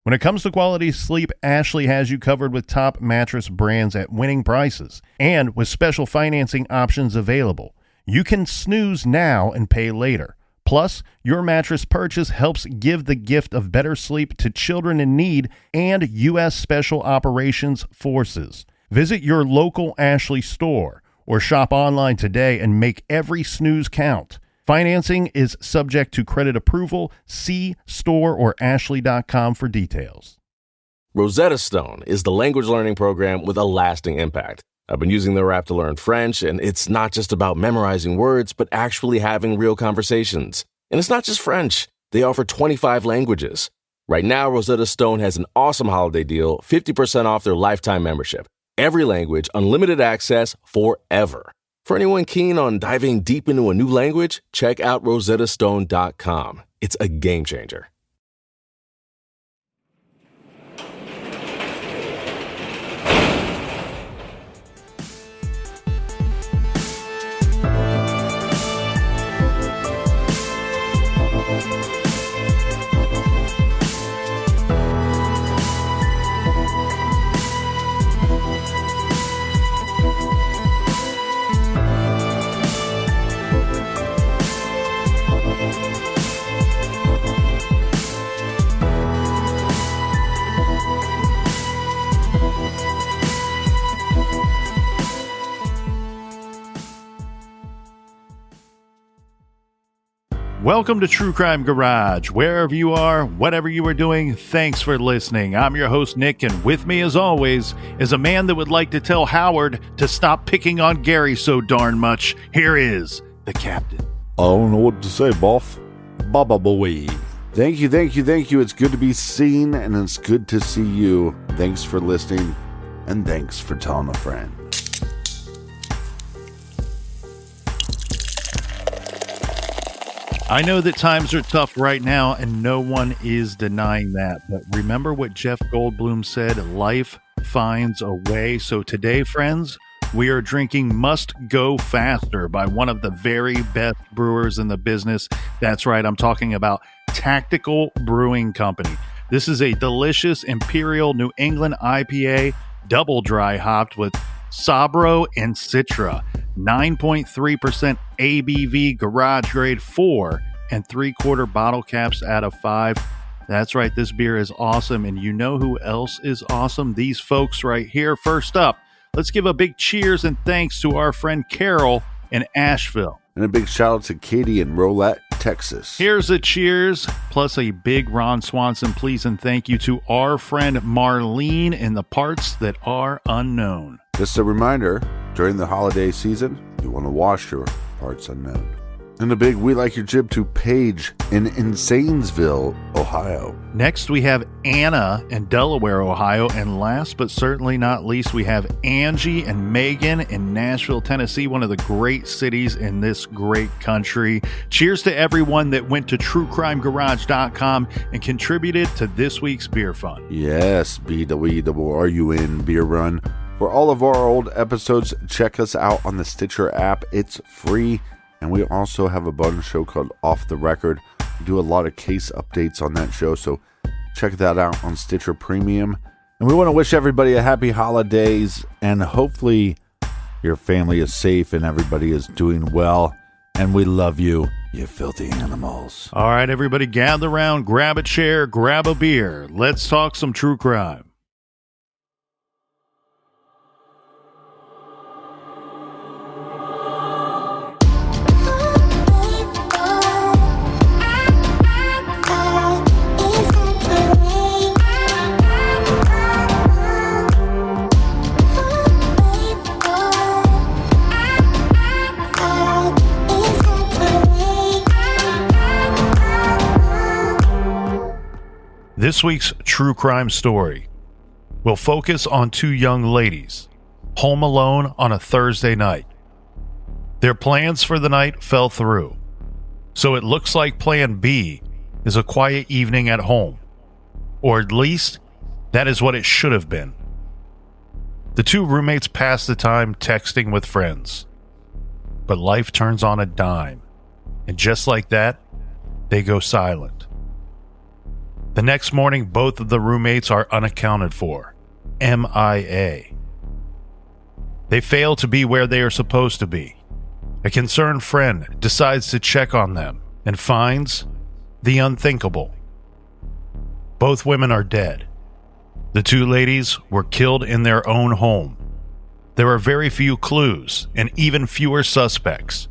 When it comes to quality sleep, Ashley has you covered with top mattress brands at winning prices and with special financing options available. You can snooze now and pay later. Plus, your mattress purchase helps give the gift of better sleep to children in need and U.S. Special Operations Forces. Visit your local Ashley store or shop online today and make every snooze count. Financing is subject to credit approval. See store or ashley.com for details. Rosetta Stone is the language learning program with a lasting impact. I've been using their app to learn French, and it's not just about memorizing words, but actually having real conversations. And it's not just French. They offer 25 languages. Right now, Rosetta Stone has an awesome holiday deal, 50% off their lifetime membership. Every language, unlimited access forever. For anyone keen on diving deep into a new language, check out rosettastone.com. It's a game changer. Welcome to True Crime Garage. Wherever you are, whatever you are doing, thanks for listening. I'm your host, Nick, and with me, as always, is a man that would like to tell Howard to stop picking on Gary so darn much. Here is the captain. I don't know what to say, boss. Baba boy. Thank you. It's good to be seen, and it's good to see you. Thanks for listening, and thanks for telling a friend. I know that times are tough right now, and no one is denying that. But remember what Jeff Goldblum said, life finds a way. So today, friends, we are drinking Must Go Faster by one of the very best brewers in the business. That's right, I'm talking about Tactical Brewing Company. This is a delicious Imperial New England IPA, double dry hopped with Sabro and Citra. 9.3% ABV, garage grade 4 and 3/4 bottle caps out of 5. That's right, this beer is awesome, and you know who else is awesome? These folks right here. First up, let's give a big cheers and thanks to our friend Carol in Asheville. And a big shout out to Katie in Rolette, Texas. Here's a cheers, plus a big Ron Swanson please and thank you to our friend Marlene in the parts that are unknown. Just a reminder, during the holiday season, you want to wash your parts unknown. And a big we like your jib to Paige in Zanesville, Ohio. Next, we have Anna in Delaware, Ohio. And last but certainly not least, we have Angie and Megan in Nashville, Tennessee, one of the great cities in this great country. Cheers to everyone that went to truecrimegarage.com and contributed to this week's beer fund. Yes, BWRUN Beer Run. For all of our old episodes, check us out on the Stitcher app. It's free. And we also have a bonus show called Off the Record. We do a lot of case updates on that show, so check that out on Stitcher Premium. And we want to wish everybody a happy holidays, and hopefully your family is safe and everybody is doing well. And we love you, you filthy animals. All right, everybody, gather around, grab a chair, grab a beer. Let's talk some true crime. This week's true crime story will focus on two young ladies home alone on a Thursday night. Their plans for the night fell through, so it looks like plan B is a quiet evening at home, or at least that is what it should have been. The two roommates pass the time texting with friends, but life turns on a dime, and just like that, they go silent. The next morning, both of the roommates are unaccounted for, MIA. They fail to be where they are supposed to be. A concerned friend decides to check on them and finds the unthinkable. Both women are dead. The two ladies were killed in their own home. There are very few clues and even fewer suspects.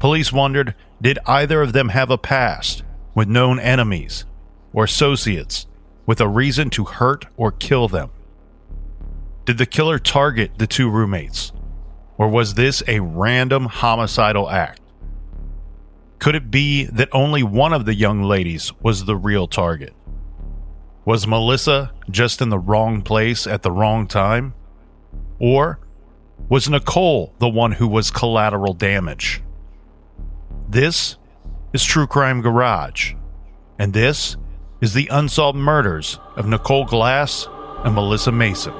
Police wondered, did either of them have a past with known enemies or associates with a reason to hurt or kill them? Did the killer target the two roommates, or was this a random homicidal act? Could it be that only one of the young ladies was the real target? Was Melissa just in the wrong place at the wrong time? Or was Nicole the one who was collateral damage? This is True Crime Garage, and this is the unsolved murders of Nicole Glass and Melissa Mason.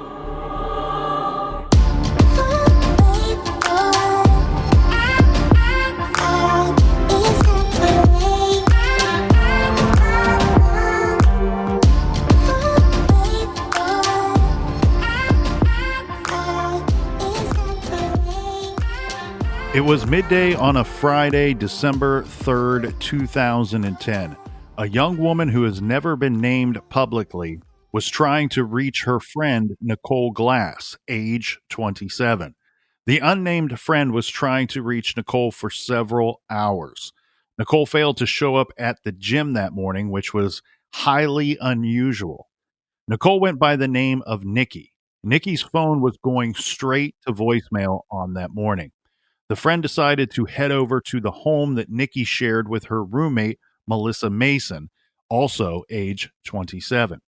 It was midday on a Friday, December 3rd, 2010. A young woman who has never been named publicly was trying to reach her friend, Nicole Glass, age 27. The unnamed friend was trying to reach Nicole for several hours. Nicole failed to show up at the gym that morning, which was highly unusual. Nicole went by the name of Nikki. Nikki's phone was going straight to voicemail on that morning. The friend decided to head over to the home that Nikki shared with her roommate, Melissa Mason, also age 27.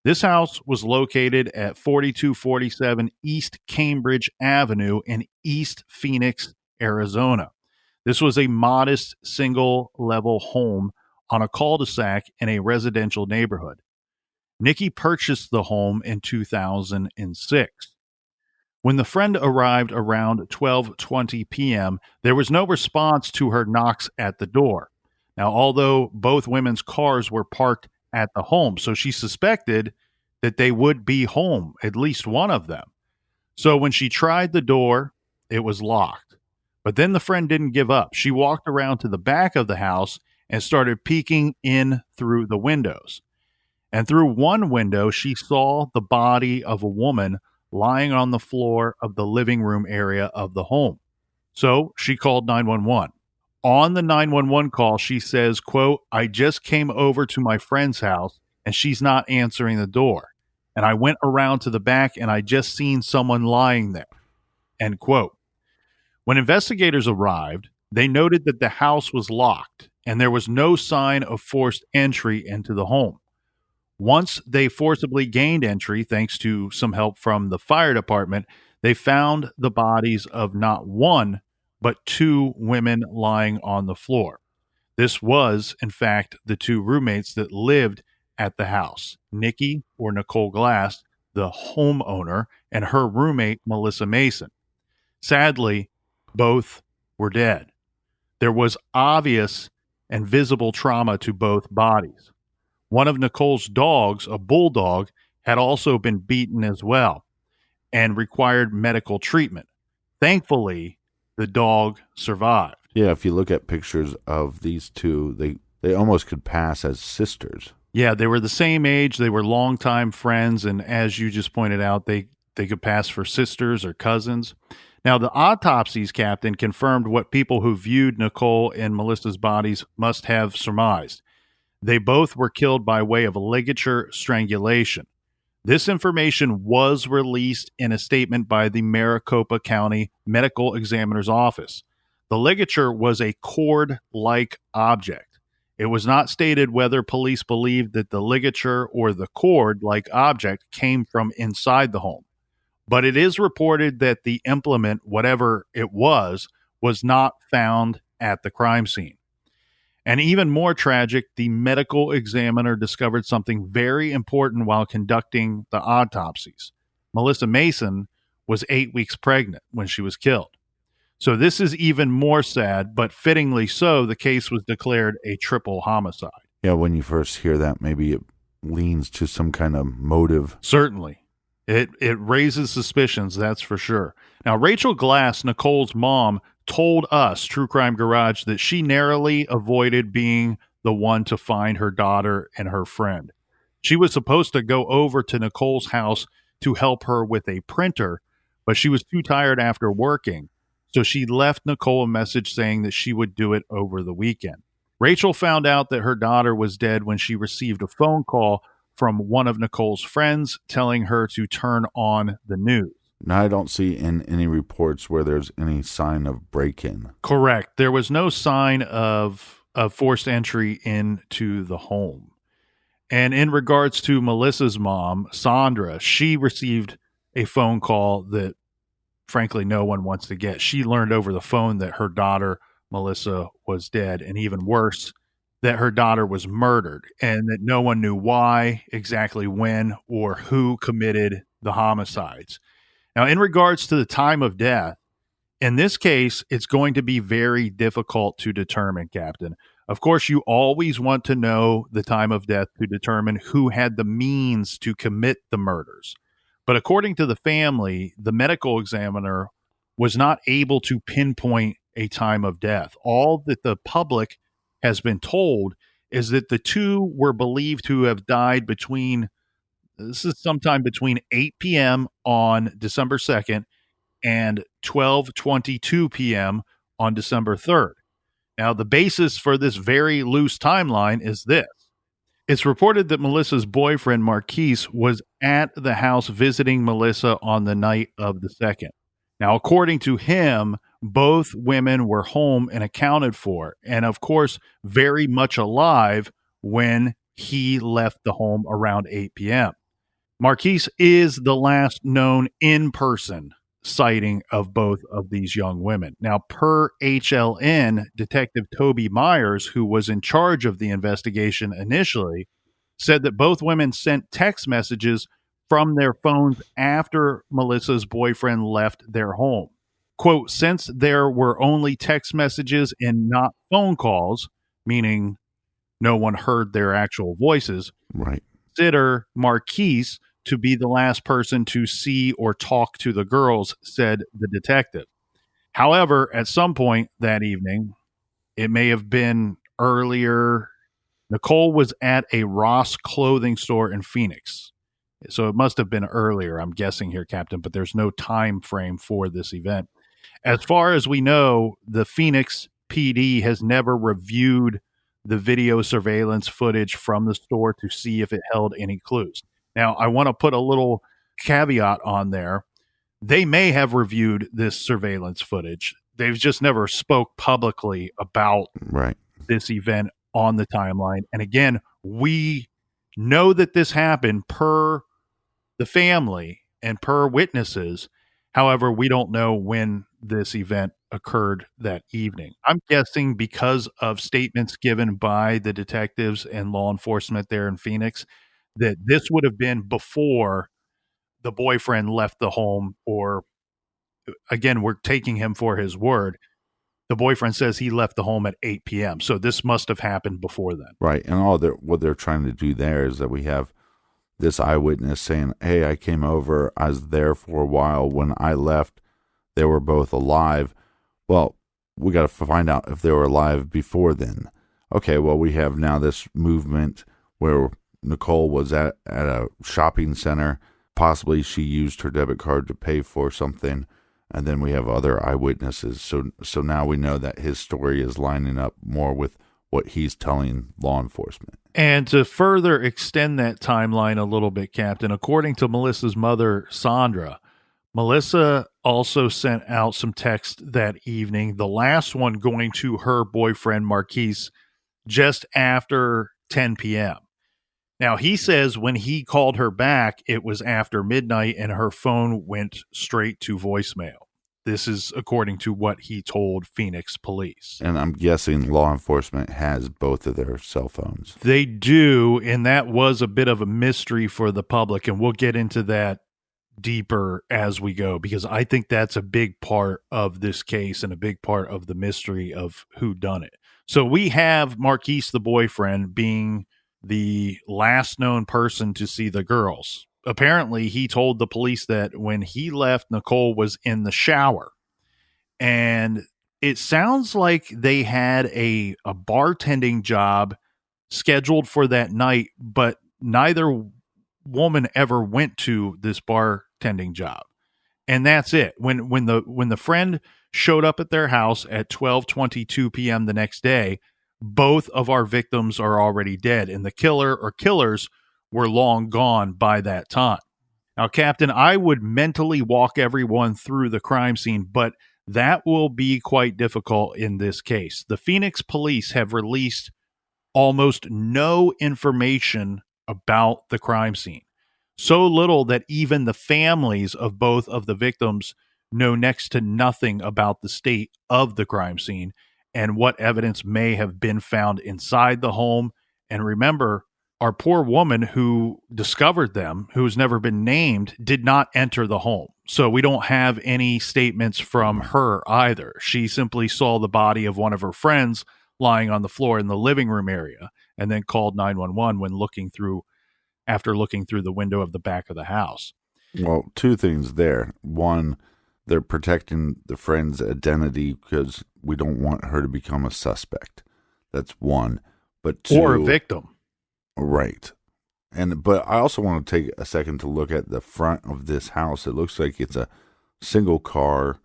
This house was located at 4247 East Cambridge Avenue in East Phoenix, Arizona. This was a modest single-level home on a cul-de-sac in a residential neighborhood. Nikki purchased the home in 2006. When the friend arrived around 12:20 p.m., there was no response to her knocks at the door. Now, although both women's cars were parked at the home, so she suspected that they would be home, at least one of them. So when she tried the door, it was locked. But then the friend didn't give up. She walked around to the back of the house and started peeking in through the windows. And through one window, she saw the body of a woman lying on the floor of the living room area of the home. So she called 911. On the 911 call, she says, quote, "I just came over to my friend's house and she's not answering the door. And I went around to the back and I just seen someone lying there," end quote. When investigators arrived, they noted that the house was locked and there was no sign of forced entry into the home. Once they forcibly gained entry, thanks to some help from the fire department, they found the bodies of not one, but two women lying on the floor. This was, in fact, the two roommates that lived at the house, Nikki, or Nicole Glass, the homeowner, and her roommate, Melissa Mason. Sadly, both were dead. There was obvious and visible trauma to both bodies. One of Nicole's dogs, a bulldog, had also been beaten as well and required medical treatment. Thankfully, the dog survived. Yeah, if you look at pictures of these two, they almost could pass as sisters. Yeah, they were the same age. They were longtime friends. And as you just pointed out, they could pass for sisters or cousins. Now, the autopsies captain confirmed what people who viewed Nicole and Melissa's bodies must have surmised. They both were killed by way of ligature strangulation. This information was released in a statement by the Maricopa County Medical Examiner's Office. The ligature was a cord-like object. It was not stated whether police believed that the ligature or the cord-like object came from inside the home. But it is reported that the implement, whatever it was not found at the crime scene. And even more tragic, the medical examiner discovered something very important while conducting the autopsies. Melissa Mason was 8 weeks pregnant when she was killed. So this is even more sad, but fittingly so, the case was declared a triple homicide. Yeah, when you first hear that, maybe it leans to some kind of motive. Certainly. It raises suspicions, that's for sure. Now, Rachel Glass, Nicole's mom, told us, True Crime Garage, that she narrowly avoided being the one to find her daughter and her friend. She was supposed to go over to Nicole's house to help her with a printer, but she was too tired after working. So she left Nicole a message saying that she would do it over the weekend. Rachel found out that her daughter was dead when she received a phone call from one of Nicole's friends telling her to turn on the news. Now, I don't see in any reports where there's any sign of break-in. Correct. There was no sign of forced entry into the home. And in regards to Melissa's mom, Sandra, she received a phone call that, frankly, no one wants to get. She learned over the phone that her daughter, Melissa, was dead, and even worse, that her daughter was murdered, and that no one knew why, exactly when, or who committed the homicides. Now, in regards to the time of death, in this case, it's going to be very difficult to determine, Captain. Of course, you always want to know the time of death to determine who had the means to commit the murders. But according to the family, the medical examiner was not able to pinpoint a time of death. All that the public has been told is that the two were believed to have died sometime between 8 p.m. on December 2nd and 12:22 p.m. on December 3rd. Now, the basis for this very loose timeline is this. It's reported that Melissa's boyfriend, Marquise, was at the house visiting Melissa on the night of the 2nd. Now, according to him, both women were home and accounted for, and of course, very much alive when he left the home around 8 p.m. Marquise is the last known in-person sighting of both of these young women. Now, per HLN, Detective Toby Myers, who was in charge of the investigation initially, said that both women sent text messages from their phones after Melissa's boyfriend left their home. Quote, since there were only text messages and not phone calls, meaning no one heard their actual voices, Right. consider Marquise to be the last person to see or talk to the girls, said the detective. However, at some point that evening, it may have been earlier, Nicole was at a Ross clothing store in Phoenix. So it must have been earlier, I'm guessing here, Captain, but there's no time frame for this event. As far as we know, the Phoenix PD has never reviewed the video surveillance footage from the store to see if it held any clues. Now, I want to put a little caveat on there. They may have reviewed this surveillance footage. They've just never spoke publicly about this event on the timeline. And again, we know that this happened per the family and per witnesses. However, we don't know when this event occurred that evening. I'm guessing because of statements given by the detectives and law enforcement there in Phoenix, that this would have been before the boyfriend left the home, or again, we're taking him for his word. The boyfriend says he left the home at 8 p.m. So this must have happened before then. Right. And what they're trying to do there is that we have this eyewitness saying, hey, I came over, I was there for a while. When I left, they were both alive. Well, we got to find out if they were alive before then. Okay, well, we have now this movement where Nicole was at a shopping center. Possibly she used her debit card to pay for something. And then we have other eyewitnesses. So now we know that his story is lining up more with what he's telling law enforcement. And to further extend that timeline a little bit, Captain, according to Melissa's mother, Sandra, Melissa also sent out some text that evening, the last one going to her boyfriend, Marquise, just after 10 p.m. Now, he says when he called her back, it was after midnight and her phone went straight to voicemail. This is according to what he told Phoenix police. And I'm guessing law enforcement has both of their cell phones. They do, and that was a bit of a mystery for the public, and we'll get into that deeper as we go, because I think that's a big part of this case and a big part of the mystery of who done it. So we have Marquise, the boyfriend, being the last known person to see the girls. Apparently, he told the police that when he left, Nicole was in the shower. And it sounds like they had a bartending job scheduled for that night, but neither woman ever went to this bartending job. And that's it. When the friend showed up at their house at 12:22 p.m. the next day, both of our victims are already dead, and the killer or killers were long gone by that time. Now, Captain, I would mentally walk everyone through the crime scene, but that will be quite difficult in this case. The Phoenix police have released almost no information about the crime scene. So little that even the families of both of the victims know next to nothing about the state of the crime scene and what evidence may have been found inside the home. And remember, our poor woman who discovered them, who's never been named, did not enter the home. So we don't have any statements from her either. She simply saw the body of one of her friends lying on the floor in the living room area and then called 911 when after looking through the window of the back of the house. Well, two things there. One, they're protecting the friend's identity because we don't want her to become a suspect. That's one. But two, or a victim. Right. But I also want to take a second to look at the front of this house. It looks like it's a single car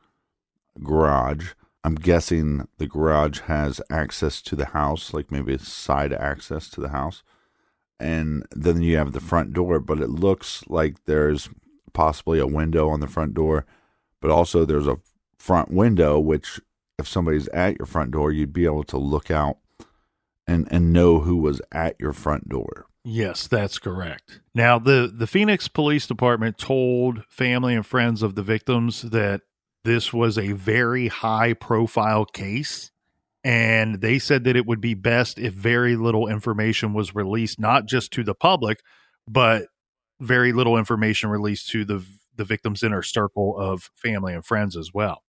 garage. I'm guessing the garage has access to the house, like maybe a side access to the house. And then you have the front door, but it looks like there's possibly a window on the front door, but also there's a front window, which if somebody's at your front door, you'd be able to look out and know who was at your front door. Yes, that's correct. Now, the Phoenix Police Department told family and friends of the victims that this was a very high-profile case, and they said that it would be best if very little information was released, not just to the public, but very little information released to the victims' inner circle of family and friends as well.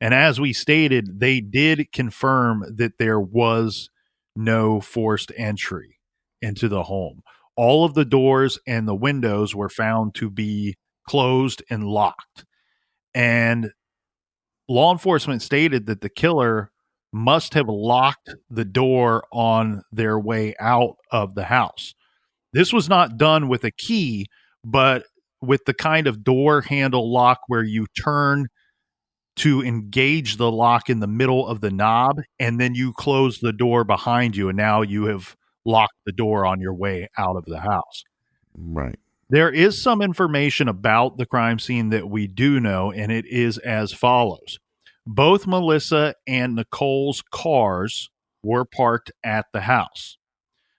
And as we stated, they did confirm that there was no forced entry into the home. All of the doors and the windows were found to be closed and locked. And law enforcement stated that the killer must have locked the door on their way out of the house. This was not done with a key, but with the kind of door handle lock where you turn to engage the lock in the middle of the knob, and then you close the door behind you, and now you have locked the door on your way out of the house. Right. There is some information about the crime scene that we do know, and it is as follows. Both Melissa and Nicole's cars were parked at the house.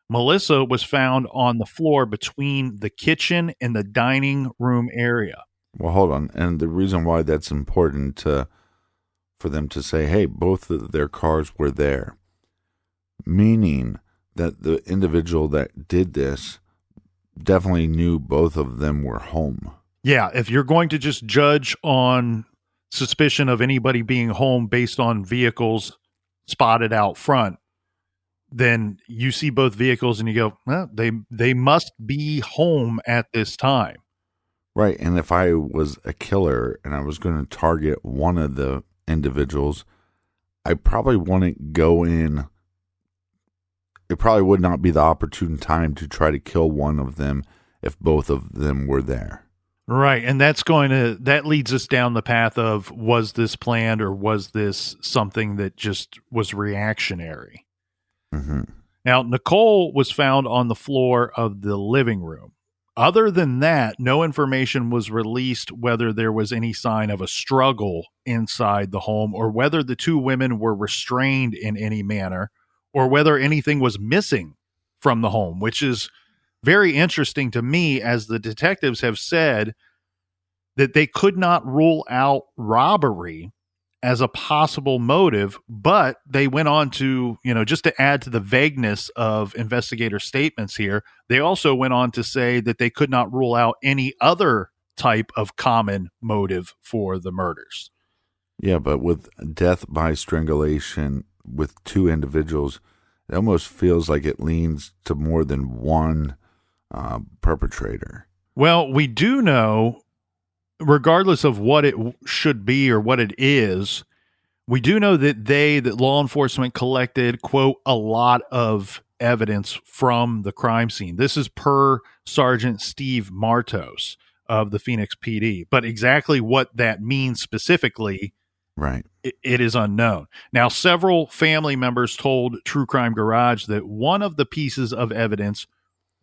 Melissa was found on the floor between the kitchen and the dining room area. Well, hold on. And the reason why that's important for them to say, hey, both of their cars were there, meaning that the individual that did this definitely knew both of them were home. Yeah, if you're going to just judge on suspicion of anybody being home based on vehicles spotted out front, then you see both vehicles and you go, well, they must be home at this time. Right. And if I was a killer and I was going to target one of the individuals, I probably wouldn't go in. It probably would not be the opportune time to try to kill one of them if both of them were there. Right. And that leads us down the path of, was this planned or was this something that just was reactionary? Mm-hmm. Now, Nicole was found on the floor of the living room. Other than that, no information was released whether there was any sign of a struggle inside the home or whether the two women were restrained in any manner or whether anything was missing from the home, which is very interesting to me, as the detectives have said that they could not rule out robbery as a possible motive, but they went on to, just to add to the vagueness of investigator statements here, they also went on to say that they could not rule out any other type of common motive for the murders. Yeah, but with death by strangulation with two individuals, it almost feels like it leans to more than one perpetrator. Well, we do know, regardless of what it should be or what it is, we do know that law enforcement collected, quote, a lot of evidence from the crime scene. This is per Sergeant Steve Martos of the Phoenix PD. But exactly what that means specifically, right, it is unknown. Now, several family members told True Crime Garage that one of the pieces of evidence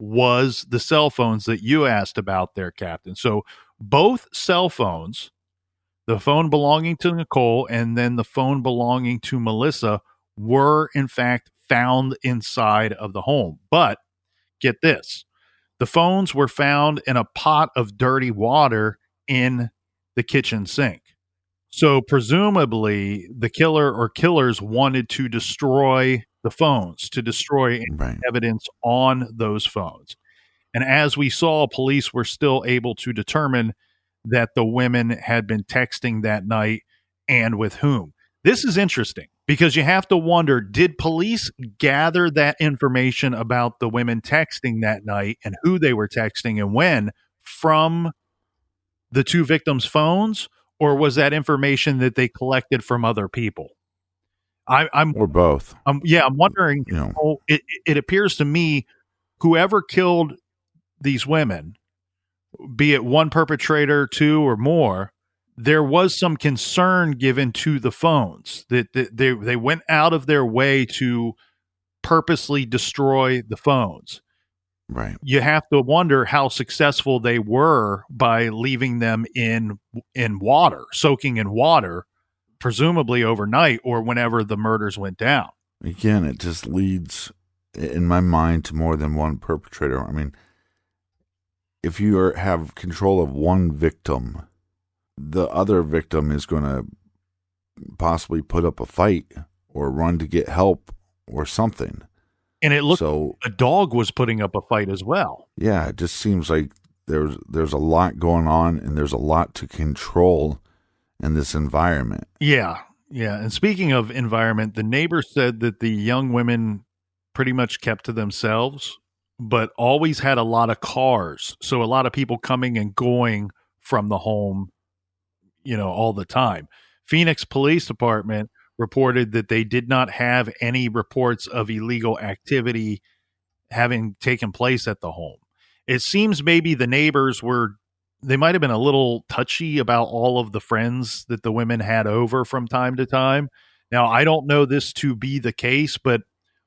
was the cell phones that you asked about there, Captain. So both cell phones, the phone belonging to Nicole and then the phone belonging to Melissa, were in fact found inside of the home. But get this, the phones were found in a pot of dirty water in the kitchen sink. So presumably the killer or killers wanted to destroy the phones, to destroy right. evidence on those phones. And as we saw, police were still able to determine that the women had been texting that night and with whom. This is interesting because you have to wonder, did police gather that information about the women texting that night and who they were texting and when from the two victims' phones, or was that information that they collected from other people? I'm Or both. I'm wondering. You know, It appears to me whoever killed these women, be it one perpetrator, two or more, there was some concern given to the phones that they went out of their way to purposely destroy the phones. right. You have to wonder how successful they were by leaving them in water, soaking in water, presumably overnight or whenever the murders went down. Again, it just leads, in my mind, to more than one perpetrator. I mean, if you have control of one victim, the other victim is going to possibly put up a fight or run to get help or something. And it looked so a dog was putting up a fight as well. Yeah, it just seems like there's a lot going on and there's a lot to control in this environment. Yeah. And speaking of environment, the neighbor said that the young women pretty much kept to themselves, but always had a lot of cars. So a lot of people coming and going from the home, all the time. Phoenix Police Department reported that they did not have any reports of illegal activity having taken place at the home. It seems maybe the neighbors they might have been a little touchy about all of the friends that the women had over from time to time. Now, I don't know this to be the case, but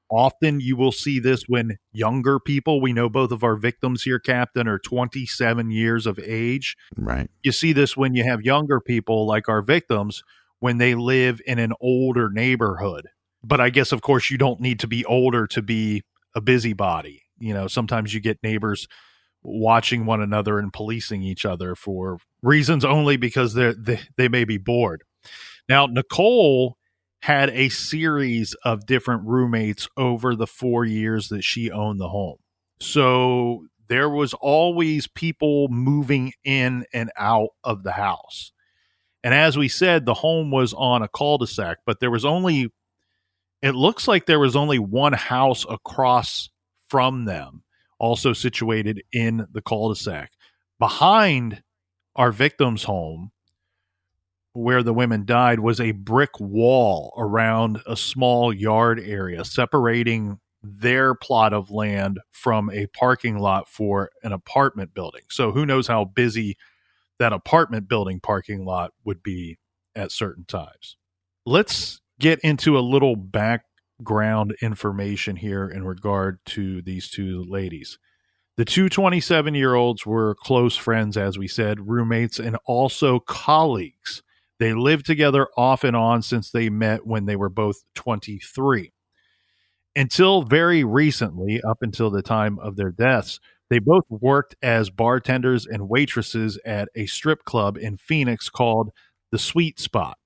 often you will see this when younger people, we know both of our victims here, Captain, are 27 years of age. Right. You see this when you have younger people like our victims when they live in an older neighborhood. But I guess, of course, you don't need to be older to be a busybody. Sometimes you get neighbors watching one another and policing each other for reasons only because they may be bored. Now, Nicole had a series of different roommates over the 4 years that she owned the home. So there was always people moving in and out of the house. And as we said, the home was on a cul-de-sac, but it looks like there was only one house across from them, also situated in the cul-de-sac. Behind our victim's home, where the women died, was a brick wall around a small yard area separating their plot of land from a parking lot for an apartment building. So who knows how busy that apartment building parking lot would be at certain times. Let's get into a little background information here in regard to these two ladies. The two 27-year-olds were close friends, as we said, roommates, and also colleagues. They lived together off and on since they met when they were both 23. Until very recently, up until the time of their deaths, they both worked as bartenders and waitresses at a strip club in Phoenix called The Sweet Spot.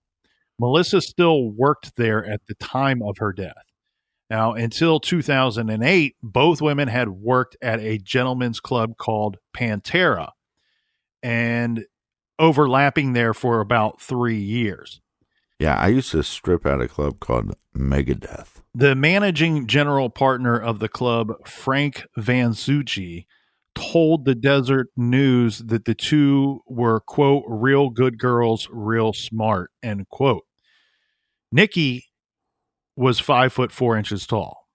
Melissa still worked there at the time of her death. Now, until 2008, both women had worked at a gentleman's club called Pantera. and overlapping there for about 3 years. Yeah, I used to strip at a club called Megadeth. The managing general partner of the club, Frank Van Zucchi, told the Desert News that the two were, quote, real good girls, real smart, end quote. Nikki was 5'4" tall.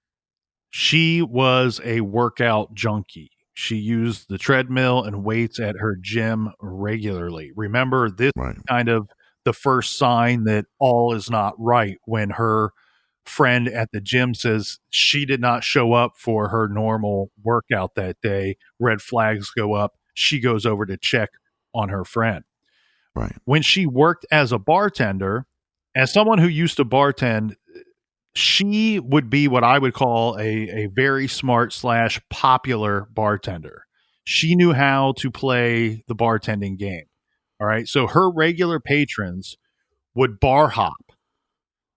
She was a workout junkie. She used the treadmill and weights at her gym regularly. Remember, this Right. is kind of the first sign that all is not right when her friend at the gym says she did not show up for her normal workout that day. Red flags go up. She goes over to check on her friend. Right. When she worked as a bartender, as someone who used to bartend, she would be what I would call a very smart / popular bartender. She knew how to play the bartending game. All right. So her regular patrons would bar hop.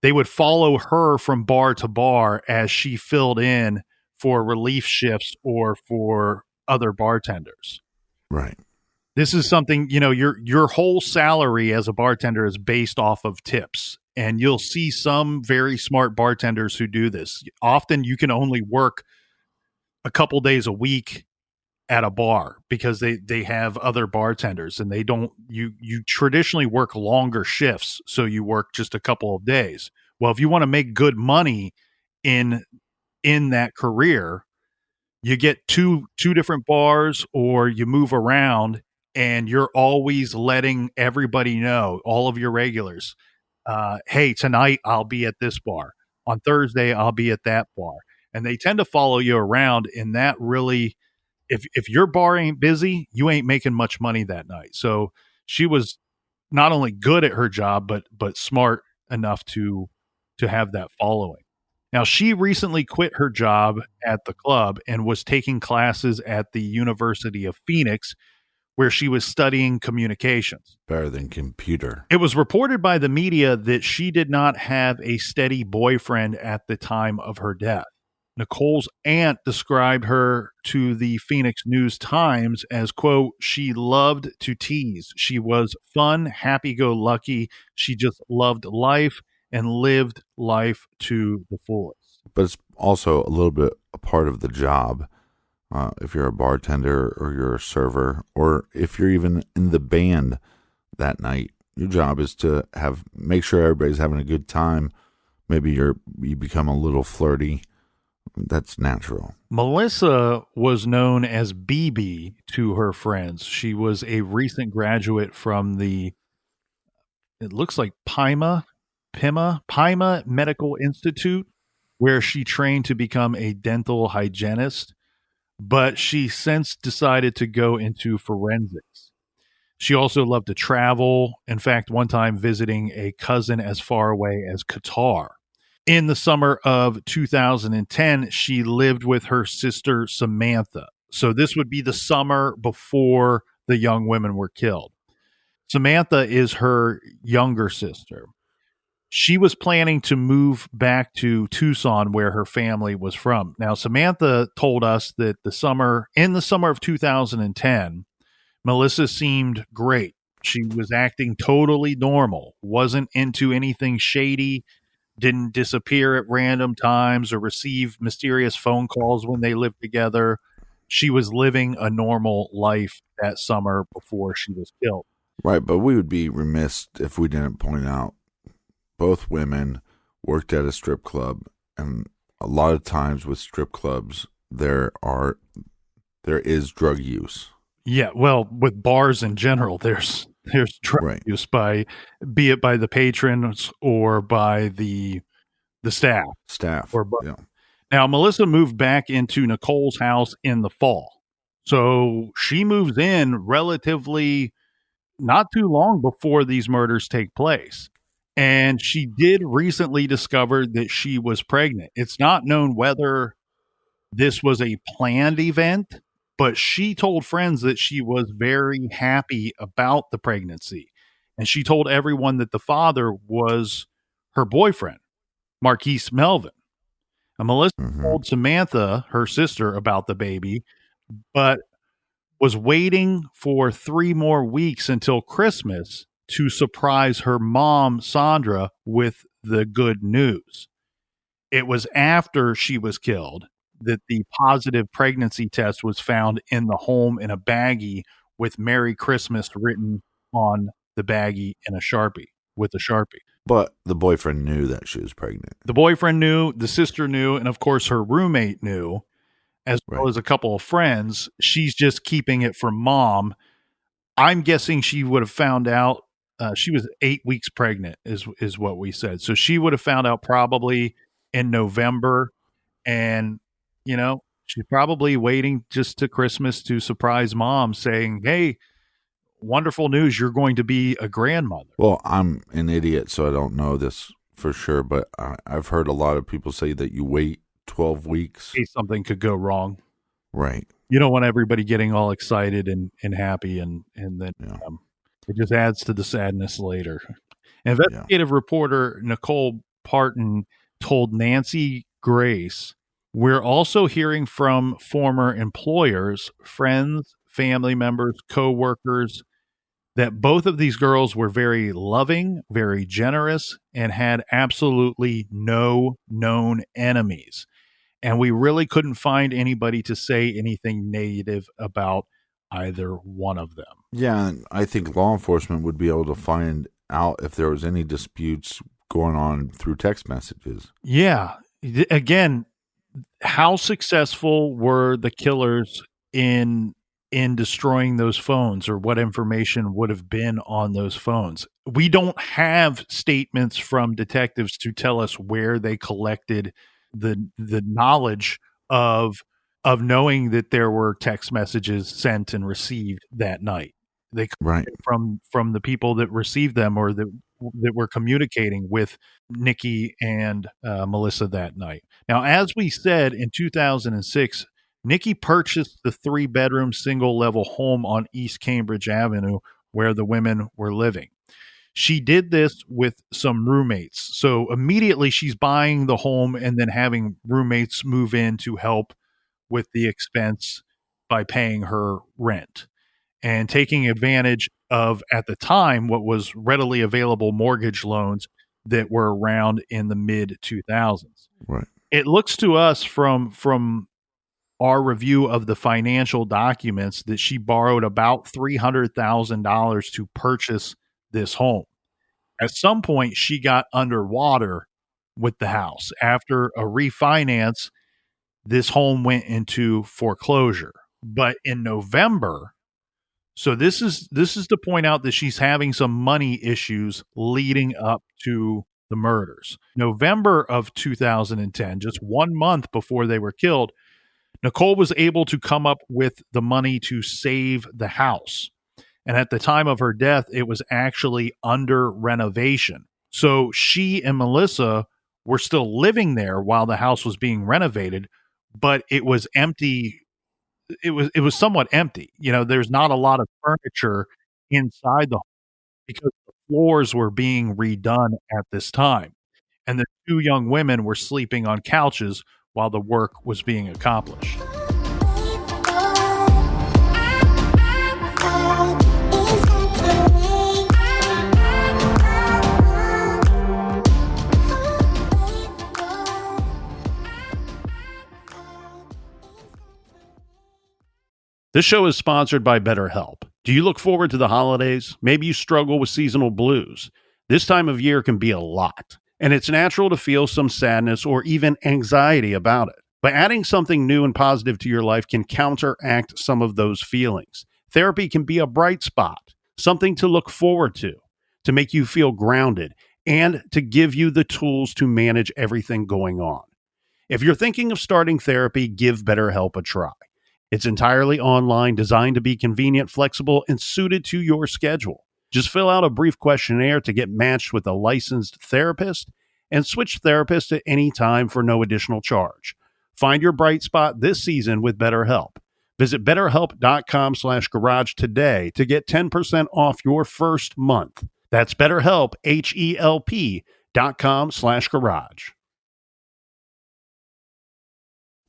They would follow her from bar to bar as she filled in for relief shifts or for other bartenders. Right. This is something, your whole salary as a bartender is based off of tips. And you'll see some very smart bartenders who do this. Often you can only work a couple days a week at a bar because they have other bartenders, and they don't you traditionally work longer shifts, so you work just a couple of days. Well, if you want to make good money in that career, you get two different bars, or you move around, and you're always letting everybody know, all of your regulars, hey, tonight I'll be at this bar. On Thursday, I'll be at that bar. And they tend to follow you around, and that really, if your bar ain't busy, you ain't making much money that night. So she was not only good at her job, but smart enough to have that following. Now, she recently quit her job at the club and was taking classes at the University of Phoenix, where she was studying communications. Better than computer. It was reported by the media that she did not have a steady boyfriend at the time of her death. Nicole's aunt described her to the Phoenix News-Times as, quote, she loved to tease. She was fun, happy-go-lucky. She just loved life and lived life to the fullest. But it's also a little bit a part of the job. If you're a bartender or you're a server, or if you're even in the band that night, your job is to make sure everybody's having a good time. Maybe you become a little flirty. That's natural. Melissa was known as BB to her friends. She was a recent graduate from it looks like Pima Medical Institute, where she trained to become a dental hygienist. But she since decided to go into forensics. She also loved to travel. In fact, one time visiting a cousin as far away as Qatar. In the summer of 2010, she lived with her sister, Samantha. So this would be the summer before the young women were killed. Samantha is her younger sister. She was planning to move back to Tucson, where her family was from. Now, Samantha told us that in the summer of 2010, Melissa seemed great. She was acting totally normal, wasn't into anything shady, didn't disappear at random times or receive mysterious phone calls when they lived together. She was living a normal life that summer before she was killed. Right, but we would be remiss if we didn't point out both women worked at a strip club, and a lot of times with strip clubs there is drug use. Yeah, well, with bars in general, there's drug use be it by the patrons or by the staff. Or both. Yeah. Now, Melissa moved back into Nicole's house in the fall. So she moves in relatively not too long before these murders take place. And she did recently discover that she was pregnant. It's not known whether this was a planned event, but she told friends that she was very happy about the pregnancy. And she told everyone that the father was her boyfriend, Marquise Melvin. And Melissa told Samantha, her sister, about the baby, but was waiting for 3 more weeks until Christmas to surprise her mom, Sandra, with the good news. It was after she was killed that the positive pregnancy test was found in the home in a baggie with Merry Christmas written on the baggie in a Sharpie, with a Sharpie. But the boyfriend knew that she was pregnant. The boyfriend knew, the sister knew, and of course her roommate knew, as well as a couple of friends. She's just keeping it from mom. I'm guessing she would have found out. She was 8 weeks pregnant, is what we said. So she would have found out probably in November, and she's probably waiting just to Christmas to surprise mom, saying, "Hey, wonderful news! You're going to be a grandmother." Well, I'm an idiot, so I don't know this for sure, but I've heard a lot of people say that you wait 12 weeks. In case something could go wrong. Right. You don't want everybody getting all excited and happy, and then it just adds to the sadness later. Investigative reporter Nicole Parton told Nancy Grace, "We're also hearing from former employers, friends, family members, co-workers, that both of these girls were very loving, very generous, and had absolutely no known enemies. And we really couldn't find anybody to say anything negative about either one of them." Yeah, and I think law enforcement would be able to find out if there was any disputes going on through text messages. Yeah. Again, how successful were the killers in destroying those phones, or what information would have been on those phones? We don't have statements from detectives to tell us where they collected the knowledge of knowing that there were text messages sent and received that night. They right from the people that received them, or that were communicating with Nikki and Melissa that night. Now, as we said, in 2006, Nikki purchased the 3-bedroom single-level home on East Cambridge Avenue where the women were living. She did this with some roommates. So immediately she's buying the home and then having roommates move in to help with the expense by paying her rent, and taking advantage of, at the time, what was readily available mortgage loans that were around in the mid-2000s. Right. It looks to us from our review of the financial documents that she borrowed about $300,000 to purchase this home. At some point, she got underwater with the house. After a refinance, this home went into foreclosure. But in November, so this is to point out that she's having some money issues leading up to the murders. November of 2010, just 1 month before they were killed, Nicole was able to come up with the money to save the house. And at the time of her death, it was actually under renovation. So she and Melissa were still living there while the house was being renovated, but it was empty. It was somewhat empty. There's not a lot of furniture inside the home because the floors were being redone at this time. And the 2 young women were sleeping on couches while the work was being accomplished. This show is sponsored by BetterHelp. Do you look forward to the holidays? Maybe you struggle with seasonal blues. This time of year can be a lot, and it's natural to feel some sadness or even anxiety about it. But adding something new and positive to your life can counteract some of those feelings. Therapy can be a bright spot, something to look forward to make you feel grounded, and to give you the tools to manage everything going on. If you're thinking of starting therapy, give BetterHelp a try. It's entirely online, designed to be convenient, flexible, and suited to your schedule. Just fill out a brief questionnaire to get matched with a licensed therapist, and switch therapists at any time for no additional charge. Find your bright spot this season with BetterHelp. Visit BetterHelp.com/garage today to get 10% off your first month. That's BetterHelp, HELP.com/garage.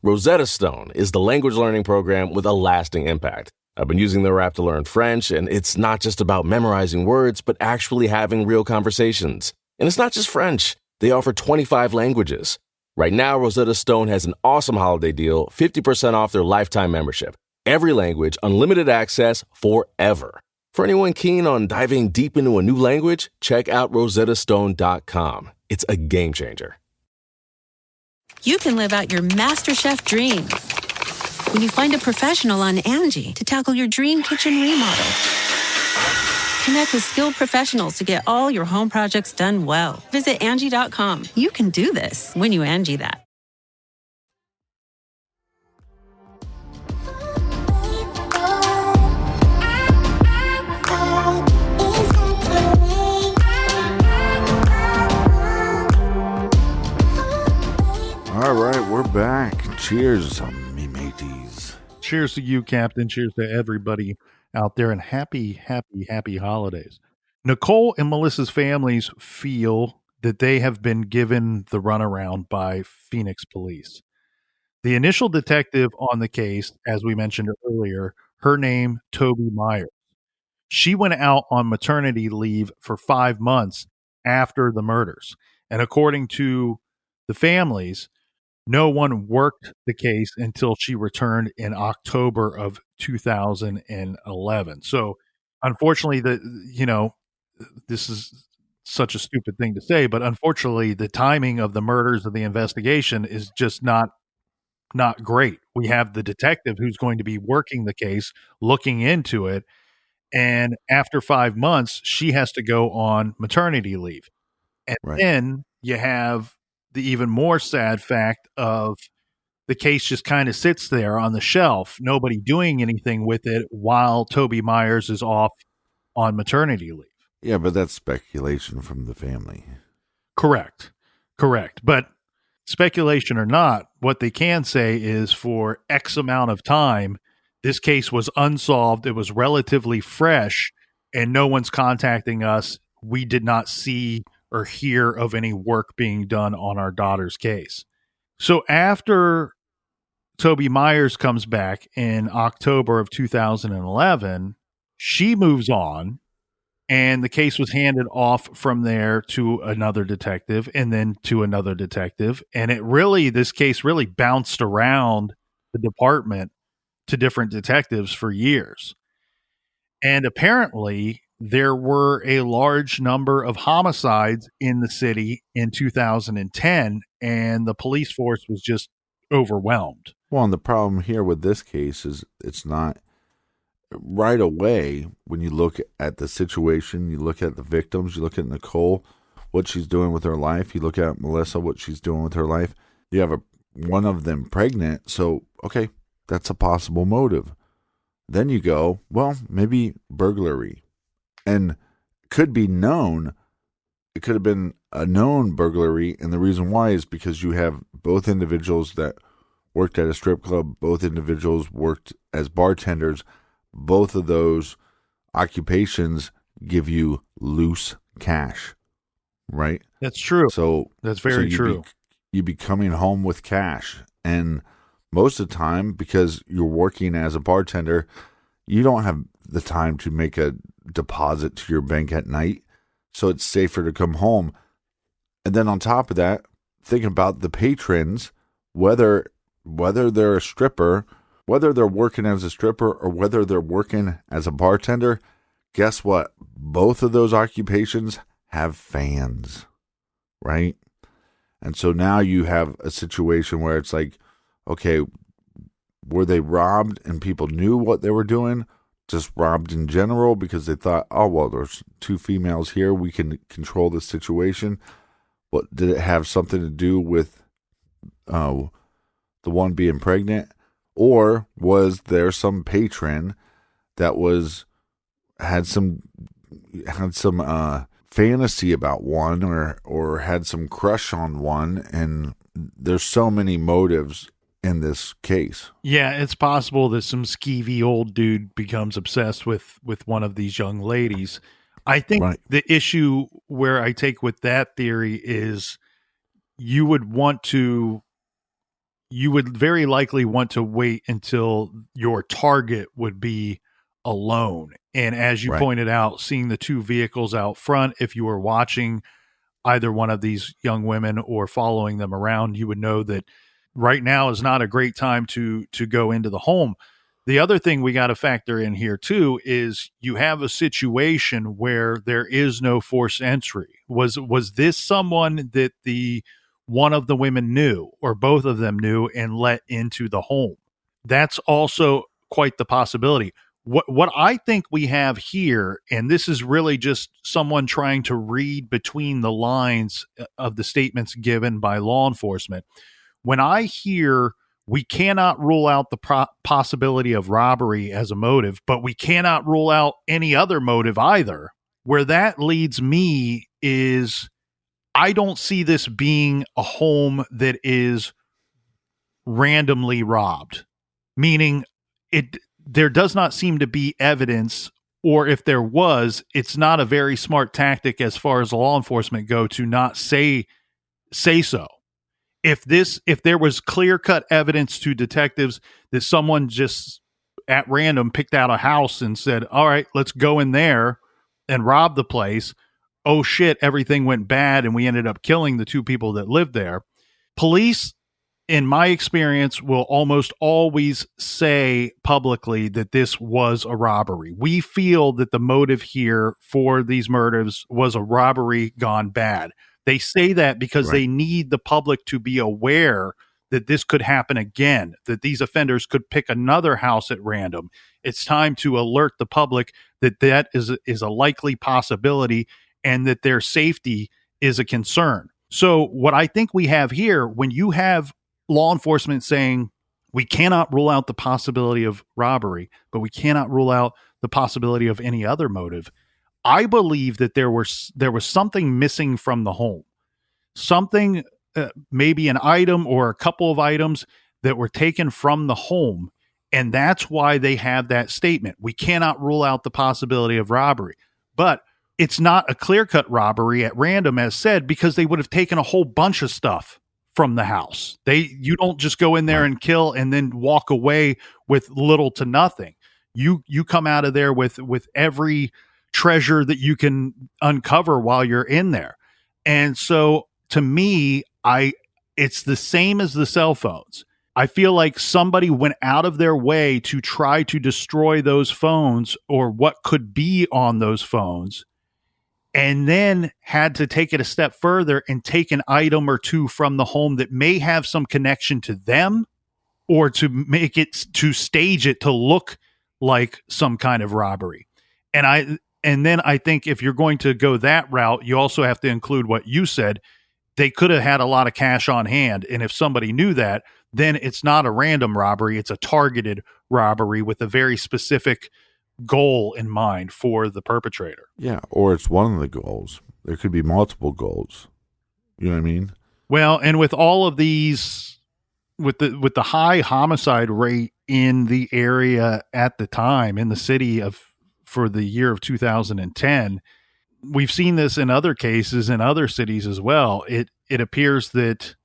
Rosetta Stone is the language learning program with a lasting impact. I've been using their app to learn French, and it's not just about memorizing words, but actually having real conversations. And it's not just French. They offer 25 languages. Right now, Rosetta Stone has an awesome holiday deal, 50% off their lifetime membership. Every language, unlimited access forever. For anyone keen on diving deep into a new language, check out rosettastone.com. It's a game changer. You can live out your MasterChef dreams when you find a professional on Angie to tackle your dream kitchen remodel. Connect with skilled professionals to get all your home projects done well. Visit Angie.com. You can do this when you Angie that. All right, we're back. Cheers, me mateys. Cheers to you, Captain. Cheers to everybody out there, and happy holidays. Nicole and Melissa's families feel that they have been given the runaround by Phoenix police. The initial detective on the case, as we mentioned earlier, her name, Toby Myers. She went out on maternity leave for 5 months after the murders. And according to the families, no one worked the case until she returned in October of 2011. So, unfortunately, this is such a stupid thing to say, but unfortunately, the timing of the murders of the investigation is just not great. We have the detective who's going to be working the case, looking into it, and after 5 months, she has to go on maternity leave. And then you have the even more sad fact of the case just kind of sits there on the shelf, nobody doing anything with it while Toby Myers is off on maternity leave. Yeah, but that's speculation from the family. Correct. But speculation or not, what they can say is for X amount of time, this case was unsolved. It was relatively fresh, and no one's contacting us. We did not see or hear of any work being done on our daughter's case. So after Toby Myers comes back in October of 2011, she moves on, and the case was handed off from there to another detective and then to another detective. And this case really bounced around the department to different detectives for years. And apparently there were a large number of homicides in the city in 2010, and the police force was just overwhelmed. Well, and the problem here with this case is it's not right away. When you look at the situation, you look at the victims, you look at Nicole, what she's doing with her life, you look at Melissa, what she's doing with her life. You have one of them pregnant, so okay, that's a possible motive. Then you go, well, maybe burglary. And could be known. It could have been a known burglary, and the reason why is because you have both individuals that worked at a strip club, both individuals worked as bartenders. Both of those occupations give you loose cash, right? That's true. So that's very true. You'd be coming home with cash, and most of the time, because you're working as a bartender, you don't have the time to make a deposit to your bank at night, so it's safer to come home. And then on top of that, thinking about the patrons, whether they're a stripper, whether they're working as a stripper or whether they're working as a bartender, guess what? Both of those occupations have fans, right? And so now you have a situation where it's like, okay, were they robbed and people knew what they were doing? Just robbed in general because they thought, oh, well, there's two females here, we can control the situation. What did it have something to do with the one being pregnant? Or was there some patron that had some fantasy about one or had some crush on one? And there's so many motives in this case. Yeah, it's possible that some skeevy old dude becomes obsessed with one of these young ladies. I think the issue where I take with that theory is you would very likely want to wait until your target would be alone. And as you Right. pointed out, seeing the two vehicles out front, if you were watching either one of these young women or following them around, you would know that right now is not a great time to go into the home. The other thing we got to factor in here too is you have a situation where there is no forced entry. Was this someone that the one of the women knew or both of them knew and let into the home? That's also quite the possibility. What I think we have here, and this is really just someone trying to read between the lines of the statements given by law enforcement. When I hear we cannot rule out the possibility of robbery as a motive, but we cannot rule out any other motive either, where that leads me is I don't see this being a home that is randomly robbed, meaning there does not seem to be evidence, or if there was, it's not a very smart tactic as far as law enforcement go to not say so. If there was clear-cut evidence to detectives that someone just at random picked out a house and said, all right, let's go in there and rob the place. Oh shit, everything went bad and we ended up killing the two people that lived there. Police, in my experience, will almost always say publicly that this was a robbery. We feel that the motive here for these murders was a robbery gone bad. They say that because they need the public to be aware that this could happen again, that these offenders could pick another house at random. It's time to alert the public that that is a likely possibility and that their safety is a concern. So what I think we have here, when you have law enforcement saying we cannot rule out the possibility of robbery, but we cannot rule out the possibility of any other motive, I believe that there was something missing from the home, something, maybe an item or a couple of items that were taken from the home, and that's why they have that statement. We cannot rule out the possibility of robbery, but it's not a clear-cut robbery at random, as said, because they would have taken a whole bunch of stuff from the house. You don't just go in there and kill and then walk away with little to nothing. You come out of there with every treasure that you can uncover while you're in there. And so to me, it's the same as the cell phones. I feel like somebody went out of their way to try to destroy those phones or what could be on those phones, and then had to take it a step further and take an item or two from the home that may have some connection to them, or to make it, to stage it to look like some kind of robbery. And then I think if you're going to go that route, you also have to include what you said. They could have had a lot of cash on hand. And if somebody knew that, then it's not a random robbery. It's a targeted robbery with a very specific goal in mind for the perpetrator. Yeah, or it's one of the goals. There could be multiple goals. You know what I mean? Well, and with all of these, with the high homicide rate in the area at the time, in the city for the year of 2010, we've seen this in other cases in other cities as well. It appears that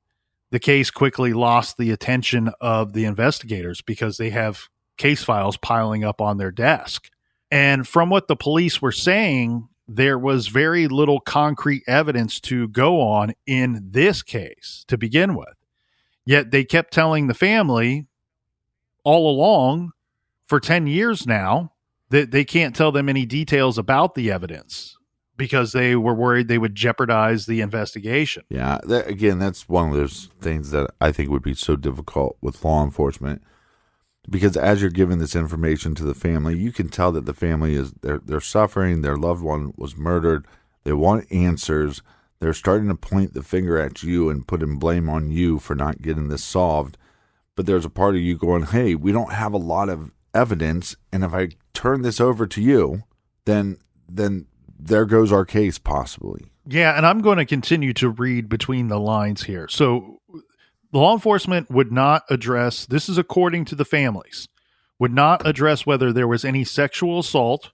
the case quickly lost the attention of the investigators because they have case files piling up on their desk. And from what the police were saying, there was very little concrete evidence to go on in this case to begin with. Yet they kept telling the family all along for 10 years now that they can't tell them any details about the evidence because they were worried they would jeopardize the investigation. Yeah, that's one of those things that I think would be so difficult with law enforcement, because as you're giving this information to the family, you can tell that the family is they're suffering. Their loved one was murdered. They want answers. They're starting to point the finger at you and putting blame on you for not getting this solved. But there's a part of you going, hey, we don't have a lot of evidence, and if I turn this over to you, then there goes our case possibly. Yeah, and I'm going to continue to read between the lines here. So law enforcement would not address, this is according to the families, would not address whether there was any sexual assault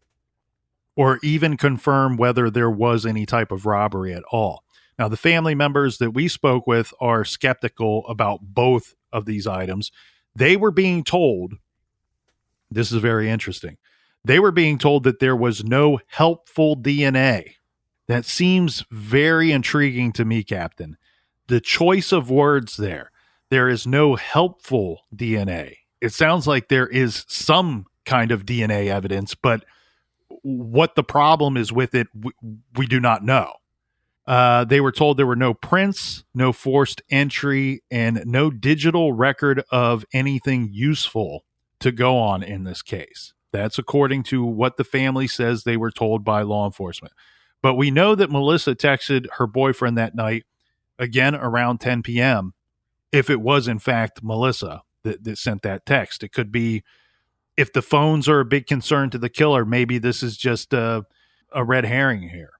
or even confirm whether there was any type of robbery at all. Now, the family members that we spoke with are skeptical about both of these items. They were being told, this is very interesting, They were being told that there was no helpful DNA. That seems very intriguing to me, Captain. The choice of words there. There is no helpful DNA. It sounds like there is some kind of DNA evidence, but what the problem is with it, we do not know. They were told there were no prints, no forced entry, and no digital record of anything useful to go on in this case. That's according to what the family says they were told by law enforcement. But we know that Melissa texted her boyfriend that night, again around 10 p.m., if it was in fact Melissa that sent that text. It could be, if the phones are a big concern to the killer, maybe this is just a red herring here.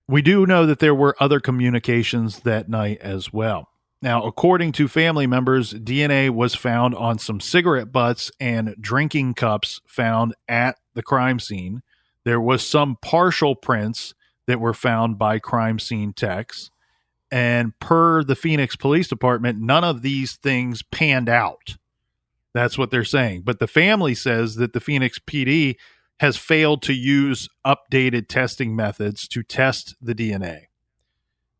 We do know that there were other communications that night as well. Now, according to family members, DNA was found on some cigarette butts and drinking cups found at the crime scene. There was some partial prints that were found by crime scene techs. And per the Phoenix Police Department, none of these things panned out. That's what they're saying. But the family says that the Phoenix PD has failed to use updated testing methods to test the DNA.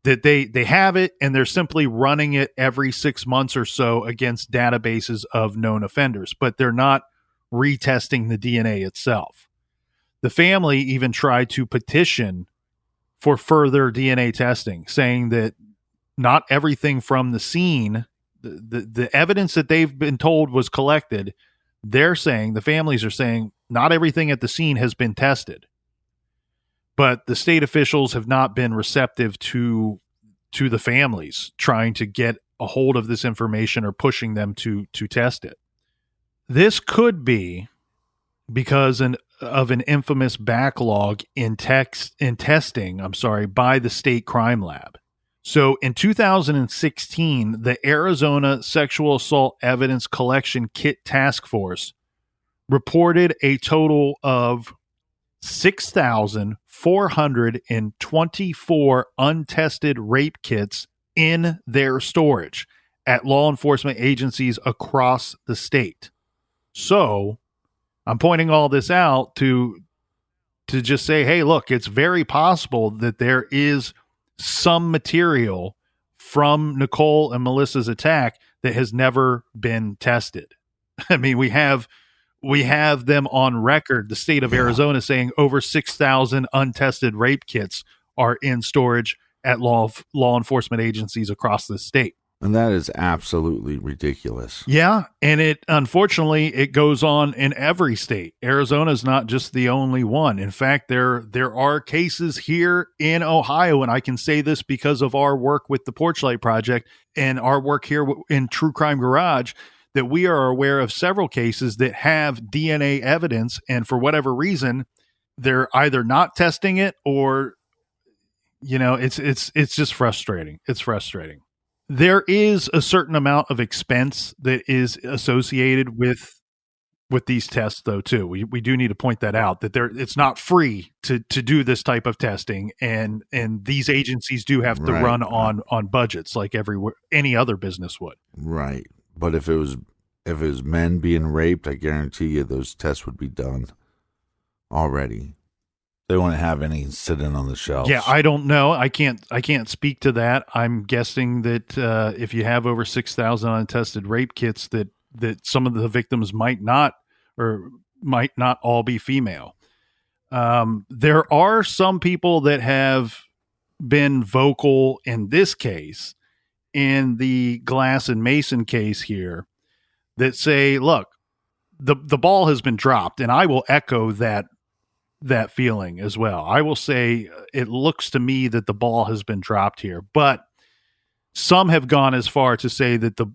That they have it, and they're simply running it every 6 months or so against databases of known offenders, but they're not retesting the DNA itself. The family even tried to petition for further DNA testing, saying that not everything from the scene, the evidence that they've been told was collected, they're saying, the families are saying, not everything at the scene has been tested. But the state officials have not been receptive to the families trying to get a hold of this information or pushing them to test it. This could be because of an infamous backlog in testing by the state crime lab. So in 2016, the Arizona Sexual Assault Evidence Collection Kit Task Force reported a total of 6,424 untested rape kits in their storage at law enforcement agencies across the state. So I'm pointing all this out to just say, hey, look, it's very possible that there is some material from Nicole and Melissa's attack that has never been tested. I mean, we have them on record, the state of Arizona, saying over 6,000 untested rape kits are in storage at law enforcement agencies across the state. And that is absolutely ridiculous. Yeah, and unfortunately it goes on in every state. Arizona is not just the only one. In fact, there are cases here in Ohio, and I can say this because of our work with the Porchlight Project and our work here in True Crime Garage, that we are aware of several cases that have DNA evidence, and for whatever reason, they're either not testing it or, it's just frustrating. It's frustrating. There is a certain amount of expense that is associated with these tests, though, too. We do need to point that out, that it's not free to do this type of testing, and these agencies do have to run on budgets like any other business would. Right. But if it was men being raped, I guarantee you those tests would be done already. They wouldn't have any sitting on the shelves. Yeah, I don't know. I can't speak to that. I'm guessing that if you have over 6,000 untested rape kits, that some of the victims might not all be female. There are some people that have been vocal in this case, in the Glass and Mason case here, that say, look, the ball has been dropped, and I will echo that feeling as well. I will say it looks to me that the ball has been dropped here, but some have gone as far to say that the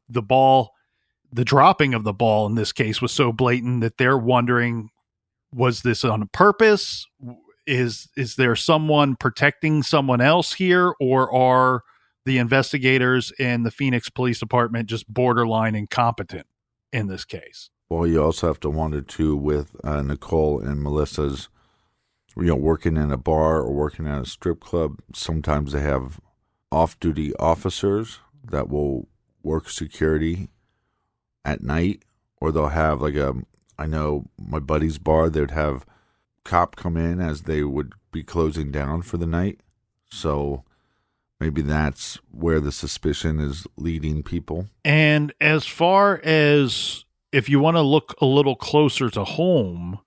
dropping of the ball in this case was so blatant that they're wondering, was this on purpose? Is there someone protecting someone else here, or are the investigators and the Phoenix Police Department just borderline incompetent in this case? Well, you also have to wonder too with Nicole and Melissa's, working in a bar or working at a strip club. Sometimes they have off-duty officers that will work security at night, or they'll have I know my buddy's bar, they'd have cop come in as they would be closing down for the night. So maybe that's where the suspicion is leading people. And as far as if you want to look a little closer to home,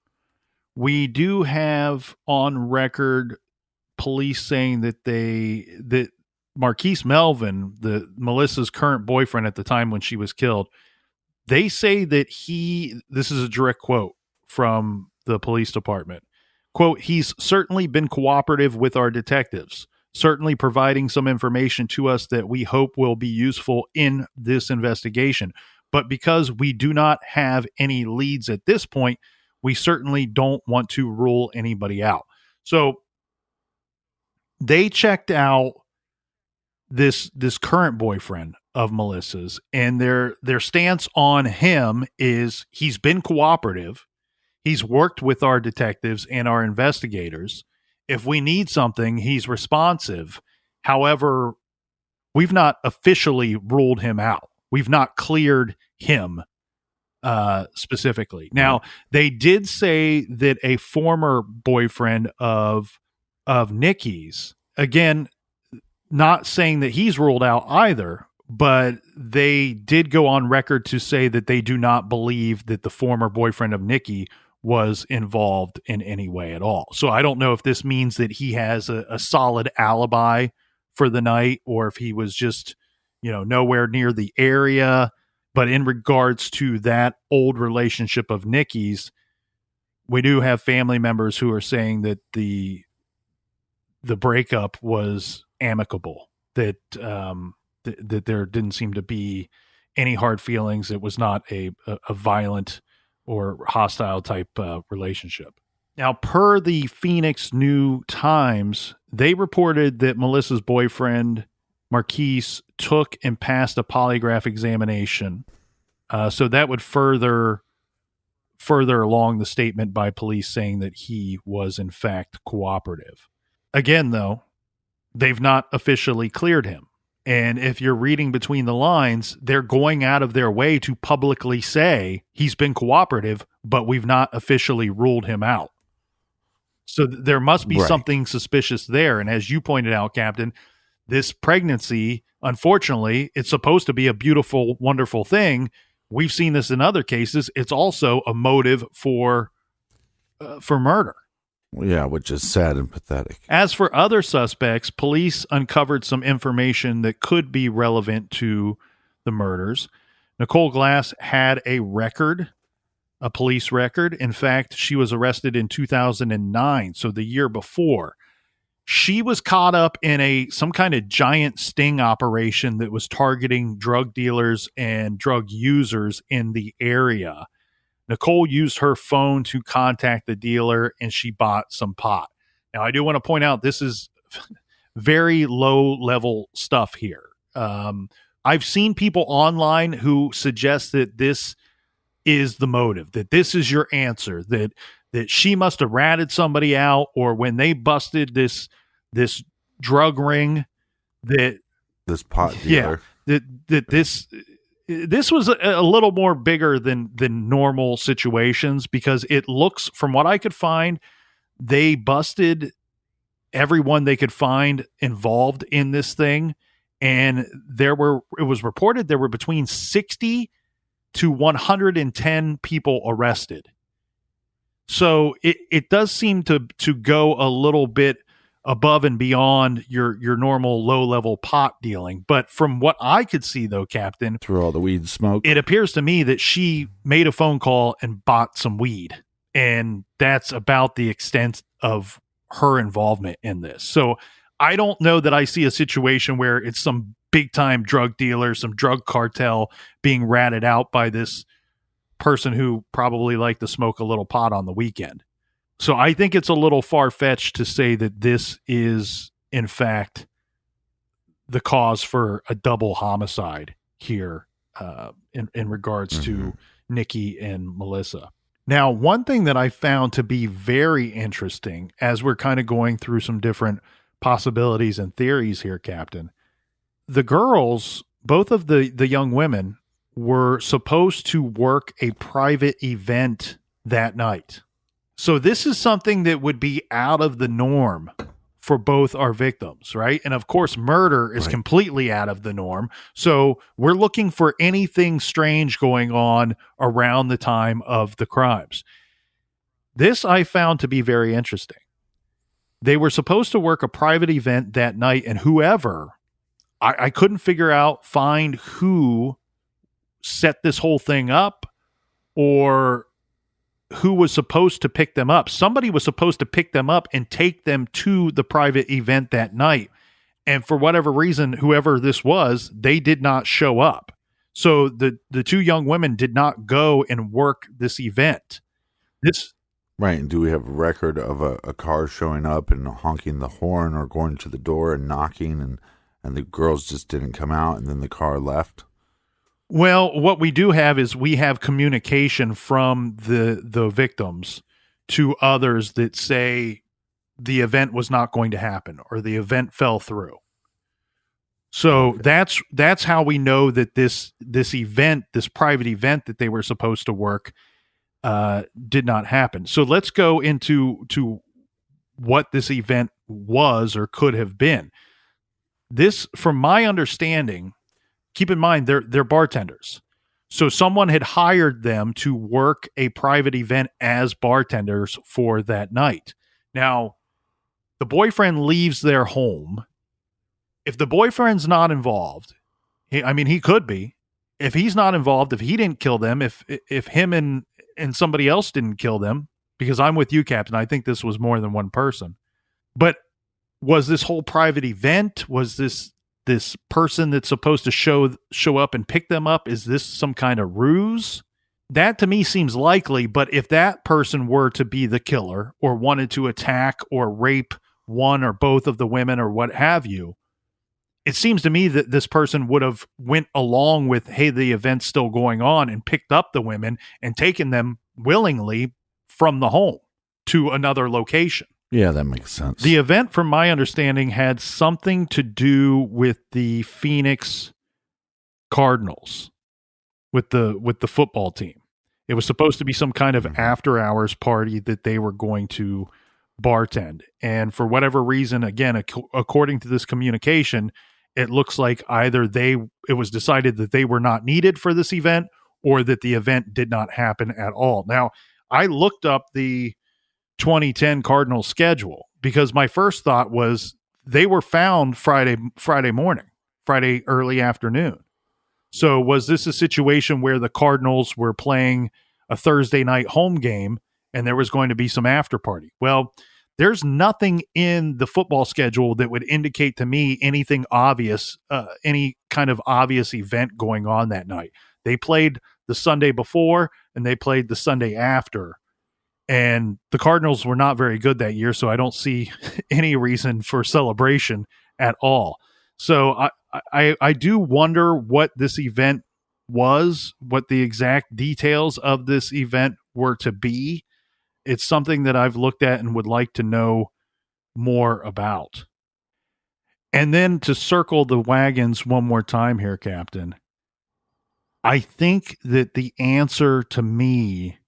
we do have on record police saying that Marquise Melvin, Melissa's current boyfriend at the time when she was killed, they say that this is a direct quote from the police department, quote, "He's certainly been cooperative with our detectives, certainly providing some information to us that we hope will be useful in this investigation. But because we do not have any leads at this point, we certainly don't want to rule anybody out." So they checked out this current boyfriend of Melissa's, and their stance on him is he's been cooperative. He's worked with our detectives and our investigators. If we need something, he's responsive. However, we've not officially ruled him out. We've not cleared him specifically. Now, they did say that a former boyfriend of Nikki's, again, not saying that he's ruled out either, but they did go on record to say that they do not believe that the former boyfriend of Nikki was involved in any way at all. So I don't know if this means that he has a solid alibi for the night, or if he was just, nowhere near the area. But in regards to that old relationship of Nikki's, we do have family members who are saying that the breakup was amicable, that that there didn't seem to be any hard feelings. It was not a violent or hostile type relationship. Now, per the Phoenix New Times, they reported that Melissa's boyfriend, Marquise, took and passed a polygraph examination. So that would further along the statement by police saying that he was in fact cooperative. Again, though, they've not officially cleared him. And if you're reading between the lines, they're going out of their way to publicly say he's been cooperative, but we've not officially ruled him out. So there must be something suspicious there. And as you pointed out, Captain, this pregnancy, unfortunately, it's supposed to be a beautiful, wonderful thing. We've seen this in other cases. It's also a motive for murder. Yeah, which is sad and pathetic. As for other suspects, police uncovered some information that could be relevant to the murders. Nicole Glass had a police record. In fact, she was arrested in 2009, so the year before. She was caught up in some kind of giant sting operation that was targeting drug dealers and drug users in the area. Nicole used her phone to contact the dealer, and she bought some pot. Now, I do want to point out this is very low-level stuff here. I've seen people online who suggest that this is the motive, that this is your answer, that she must have ratted somebody out, or when they busted this drug ring, that this pot dealer, that this was a little more bigger than normal situations, because it looks, from what I could find, they busted everyone they could find involved in this thing. And it was reported there were between 60 to 110 people arrested. So it does seem to go a little bit above and beyond your normal low-level pot dealing. But from what I could see, though, Captain, through all the weed smoke, it appears to me that she made a phone call and bought some weed. And that's about the extent of her involvement in this. So I don't know that I see a situation where it's some big-time drug dealer, some drug cartel being ratted out by this person who probably liked to smoke a little pot on the weekend. So I think it's a little far-fetched to say that this is, in fact, the cause for a double homicide here in regards to Nikki and Melissa. Now, one thing that I found to be very interesting as we're kind of going through some different possibilities and theories here, Captain, the girls, both of the young women, were supposed to work a private event that night. So this is something that would be out of the norm for both our victims, right? And of course, murder is completely out of the norm. So we're looking for anything strange going on around the time of the crimes. This I found to be very interesting. They were supposed to work a private event that night, and whoever, I couldn't find who set this whole thing up or who was supposed to pick them up. Somebody was supposed to pick them up and take them to the private event that night. And for whatever reason, whoever this was, they did not show up. So the two young women did not go and work this event. Right. And do we have a record of a car showing up and honking the horn or going to the door and knocking and the girls just didn't come out and then the car left? Well, what we do have is we have communication from the victims to others that say the event was not going to happen or the event fell through. So that's how we know that this event, this private event that they were supposed to work, did not happen. So let's go into what this event was or could have been. This, from my understanding, keep in mind, they're bartenders. So someone had hired them to work a private event as bartenders for that night. Now, the boyfriend leaves their home. If the boyfriend's not involved, he could be. If he's not involved, if he didn't kill them, if him and somebody else didn't kill them, because I'm with you, Captain, I think this was more than one person. But was this whole private event? Was this person that's supposed to show up and pick them up? Is this some kind of ruse? That to me seems likely, but if that person were to be the killer or wanted to attack or rape one or both of the women or what have you, it seems to me that this person would have went along with, hey, the event's still going on, and picked up the women and taken them willingly from the home to another location. Yeah, that makes sense. The event, from my understanding, had something to do with the Phoenix Cardinals, with the football team. It was supposed to be some kind of after-hours party that they were going to bartend. And for whatever reason, again, according to this communication, it looks like either it was decided that they were not needed for this event or that the event did not happen at all. Now, I looked up the 2010 Cardinals schedule because my first thought was they were found Friday early afternoon. So was this a situation where the Cardinals were playing a Thursday night home game and there was going to be some after party? Well, there's nothing in the football schedule that would indicate to me anything obvious, any kind of obvious event going on that night. They played the Sunday before and they played the Sunday after. And the Cardinals were not very good that year, so I don't see any reason for celebration at all. So I do wonder what this event was, what the exact details of this event were to be. It's something that I've looked at and would like to know more about. And then to circle the wagons one more time here, Captain, I think that the answer to me,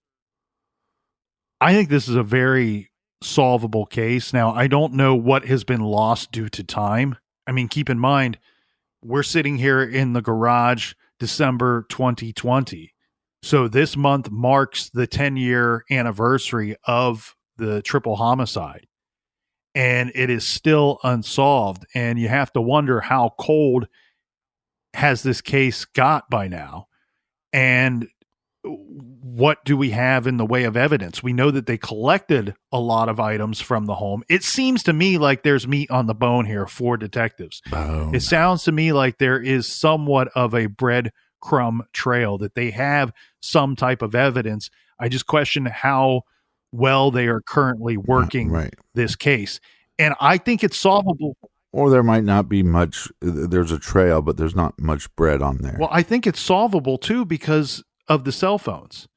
I think this is a very solvable case. Now, I don't know what has been lost due to time. I mean, keep in mind, we're sitting here in the garage December 2020. So this month marks the 10-year anniversary of the triple homicide. And it is still unsolved. And you have to wonder how cold has this case got by now? And what do we have in the way of evidence? We know that they collected a lot of items from the home. It seems to me like there's meat on the bone here for detectives. It sounds to me like there is somewhat of a breadcrumb trail, that they have some type of evidence. I just question how well they are currently working this case. And I think it's solvable. Or there might not be much. There's a trail, but there's not much bread on there. Well, I think it's solvable too because of the cell phones.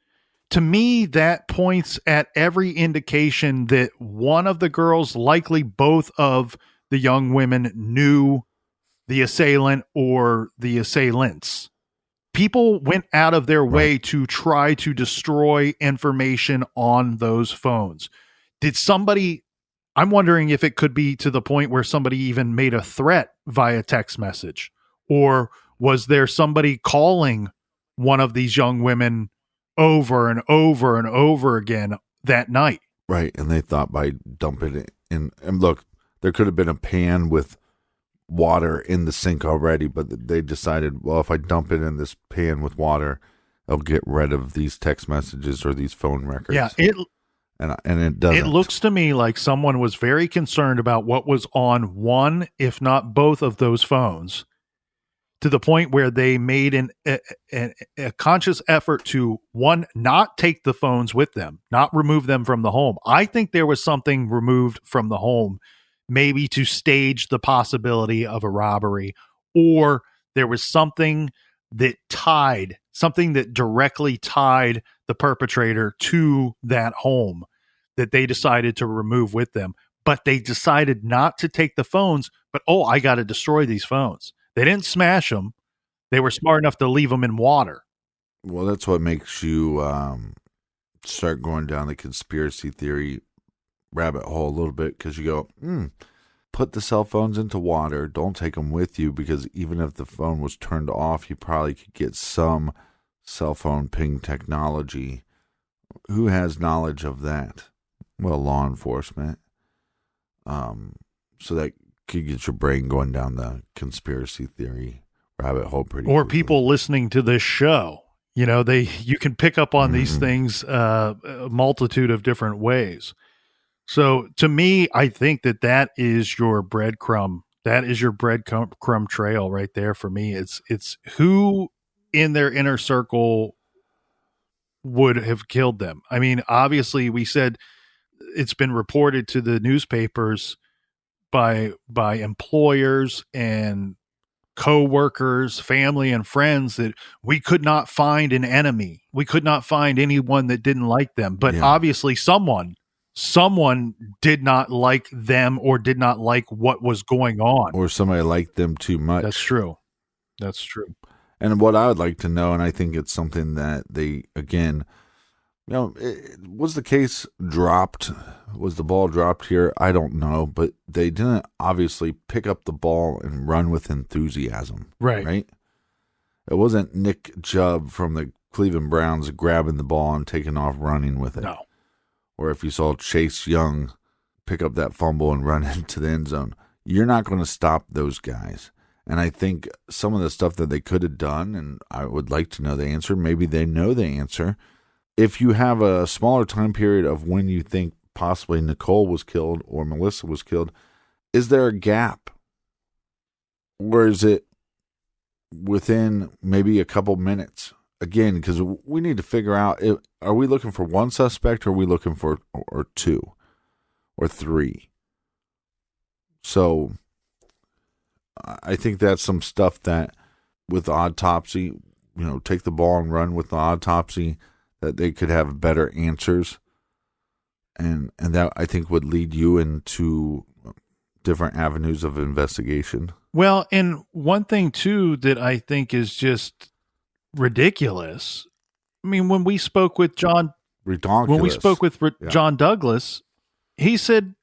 To me, that points at every indication that one of the girls, likely both of the young women, knew the assailant or the assailants people went out of their way to try to destroy information on those phones. Did somebody, I'm wondering if it could be to the point where somebody even made a threat via text message, or was there somebody calling one of these young women over and over and over again that night? Right. And they thought by dumping it in, and look, there could have been a pan with water in the sink already, but they decided, well, if I dump it in this pan with water, I'll get rid of these text messages or these phone records. Yeah, and it doesn't. It looks to me like someone was very concerned about what was on one, if not both of those phones, to the point where they made a conscious effort to, one, not take the phones with them, not remove them from the home. I think there was something removed from the home, maybe to stage the possibility of a robbery, or there was something that directly tied the perpetrator to that home that they decided to remove with them. But they decided not to take the phones, but, I got to destroy these phones. They didn't smash them. They were smart enough to leave them in water. Well, that's what makes you start going down the conspiracy theory rabbit hole a little bit, because you go, put the cell phones into water. Don't take them with you, because even if the phone was turned off, you probably could get some cell phone ping technology. Who has knowledge of that? Well, law enforcement. So that could get your brain going down the conspiracy theory rabbit hole pretty Or quickly. people listening to this show. You can pick up on these things a multitude of different ways. So to me, I think that is your breadcrumb. That is your breadcrumb trail right there for me. It's who in their inner circle would have killed them. I mean, obviously, we said it's been reported to the newspapers by employers and co-workers, family and friends that we could not find an enemy. We could not find anyone that didn't like them. But obviously someone did not like them, or did not like what was going on. Or somebody liked them too much. That's true. And what I would like to know, and I think it's something that they, again, was the case dropped? Was the ball dropped here? I don't know, but they didn't obviously pick up the ball and run with enthusiasm. Right? It wasn't Nick Chubb from the Cleveland Browns grabbing the ball and taking off running with it. No. Or if you saw Chase Young pick up that fumble and run into the end zone, you're not going to stop those guys. And I think some of the stuff that they could have done, and I would like to know the answer, maybe they know the answer. If you have a smaller time period of when you think possibly Nicole was killed or Melissa was killed, is there a gap? Or is it within maybe a couple minutes? Again, because we need to figure out, are we looking for one suspect, or are we looking for or two or three? So I think that's some stuff that with the autopsy, take the ball and run with the autopsy, that they could have better answers. And that, I think, would lead you into different avenues of investigation. Well, and one thing, too, that I think is just ridiculous. I mean, when we spoke with John Douglas, he said,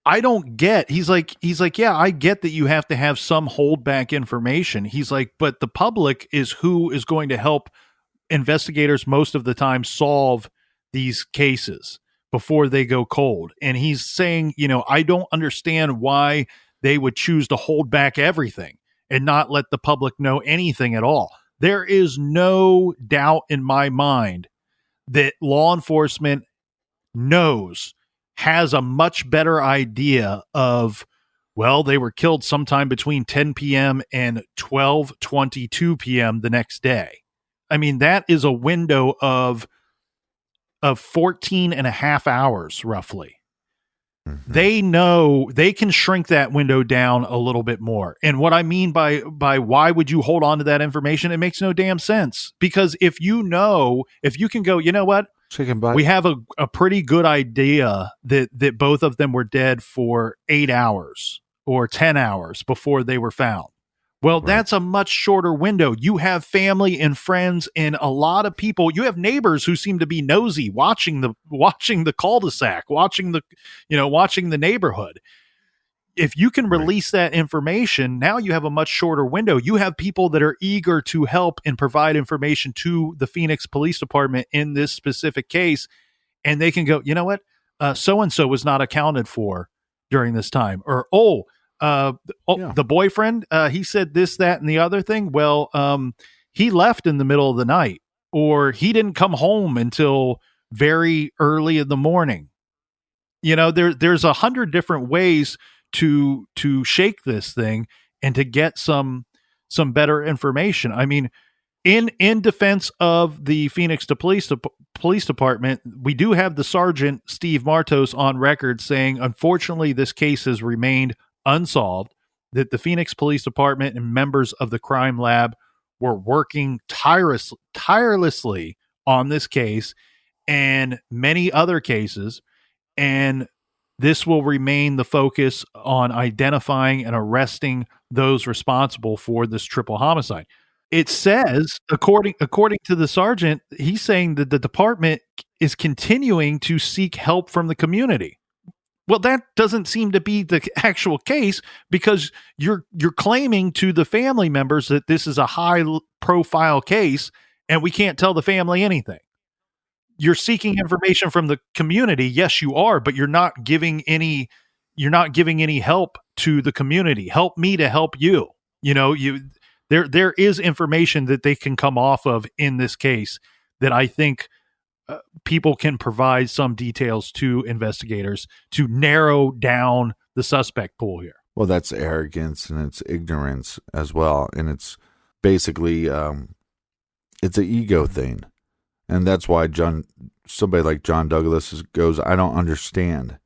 I don't get. He's like, yeah, I get that you have to have some holdback information. He's like, but the public is who is going to help investigators most of the time solve these cases before they go cold. And he's saying, I don't understand why they would choose to hold back everything and not let the public know anything at all. There is no doubt in my mind that law enforcement has a much better idea of, well, they were killed sometime between 10 p.m. and 12:22 p.m. the next day. I mean, that is a window of 14 and a half hours, roughly. Mm-hmm. They know they can shrink that window down a little bit more. And what I mean by why would you hold on to that information? It makes no damn sense. Because if you can go, you know what? Chicken butt. We have a pretty good idea that both of them were dead for 8 hours or 10 hours before they were found. Well, that's a much shorter window. You have family and friends and a lot of people. You have neighbors who seem to be nosy, watching the cul-de-sac, watching the neighborhood. If you can release that information, now you have a much shorter window. You have people that are eager to help and provide information to the Phoenix Police Department in this specific case, and they can go, you know what? So-and-so was not accounted for during this time. Or, the boyfriend, he said this, that, and the other thing. Well, he left in the middle of the night, or he didn't come home until very early in the morning. There's 100 different ways to shake this thing and to get some better information. I mean, in defense of the Phoenix Police Department, we do have the Sergeant Steve Martos on record saying, unfortunately, this case has remained unsolved, that the Phoenix Police Department and members of the crime lab were working tirelessly on this case and many other cases, and this will remain the focus on identifying and arresting those responsible for this triple homicide. It says, according to the sergeant, he's saying that the department is continuing to seek help from the community. Well, that doesn't seem to be the actual case, because you're claiming to the family members that this is a high profile case and we can't tell the family anything. You're seeking information from the community. Yes, you are, but you're not giving any help to the community. Help me to help you. There is information that they can come off of in this case that I think people can provide some details to investigators to narrow down the suspect pool here. Well, that's arrogance and it's ignorance as well. And it's basically, it's an ego thing. And that's why somebody like John Douglas goes, I don't understand.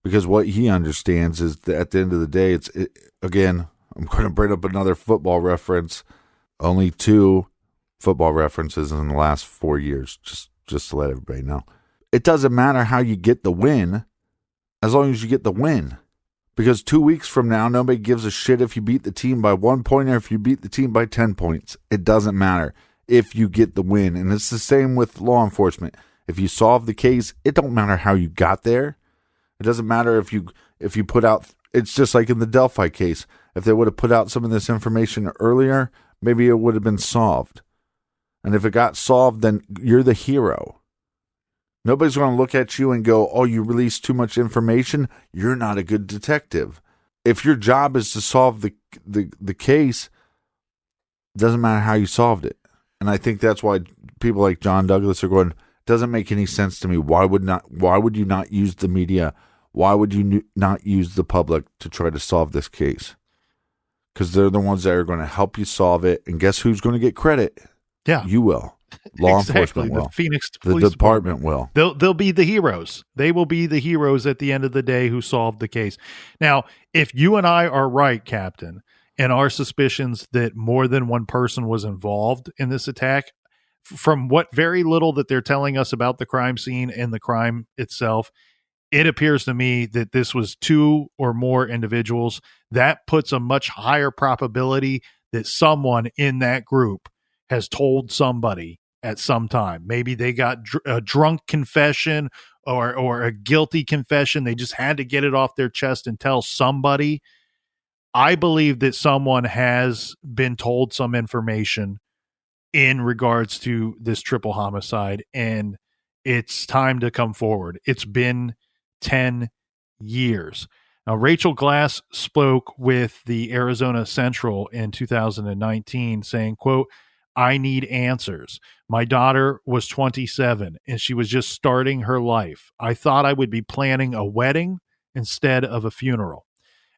Because what he understands is that at the end of the day, again, I'm going to bring up another football reference. Only 2 football references in the last 4 years, just to let everybody know. It doesn't matter how you get the win, as long as you get the win. Because 2 weeks from now, nobody gives a shit if you beat the team by 1 point or if you beat the team by 10 points. It doesn't matter if you get the win. And it's the same with law enforcement. If you solve the case, it don't matter how you got there. It doesn't matter if you put out, it's just like in the Delphi case. If they would have put out some of this information earlier, maybe it would have been solved. And if it got solved, then you're the hero. Nobody's going to look at you and go, oh, you released too much information. You're not a good detective. If your job is to solve the case, it doesn't matter how you solved it. And I think that's why people like John Douglas are going, doesn't make any sense to me. Why would you not use the media? Why would you not use the public to try to solve this case? Because they're the ones that are going to help you solve it. And guess who's going to get credit? Yeah. You will. Law enforcement will. The Phoenix Police Department will. They'll be the heroes. They will be the heroes at the end of the day who solved the case. Now, if you and I are right, Captain, and our suspicions that more than one person was involved in this attack, from what very little that they're telling us about the crime scene and the crime itself, it appears to me that this was 2 or more individuals. That puts a much higher probability that someone in that group has told somebody at some time. Maybe they got a drunk confession or a guilty confession. They just had to get it off their chest and tell somebody. I believe that someone has been told some information in regards to this triple homicide, and it's time to come forward. It's been 10 years. Now, Rachel Glass spoke with the Arizona Central in 2019 saying, quote, I need answers. My daughter was 27 and she was just starting her life. I thought I would be planning a wedding instead of a funeral.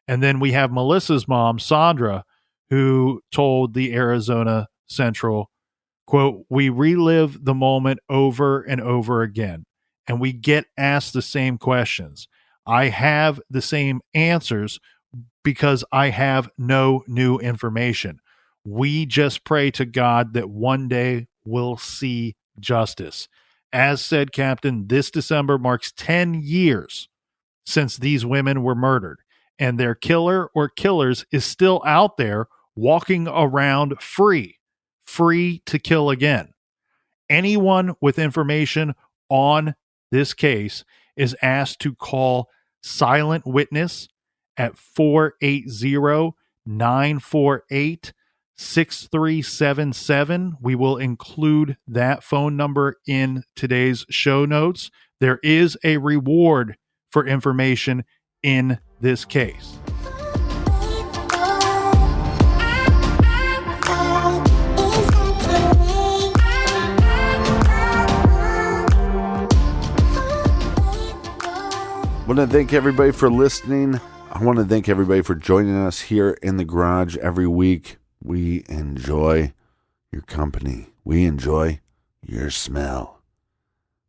And then we have Melissa's mom, Sandra, who told the Arizona Central, quote, we relive the moment over and over again, and we get asked the same questions. I have the same answers because I have no new information. We just pray to God that one day we'll see justice. As said, Captain, this December marks 10 years since these women were murdered, and their killer or killers is still out there walking around free to kill again. Anyone with information on this case is asked to call Silent Witness at 480-948-6377. We will include that phone number in today's show notes. There is a reward for information in this case. I want to thank everybody for listening. I want to thank everybody for joining us here in the garage every week. We enjoy your company. We enjoy your smell.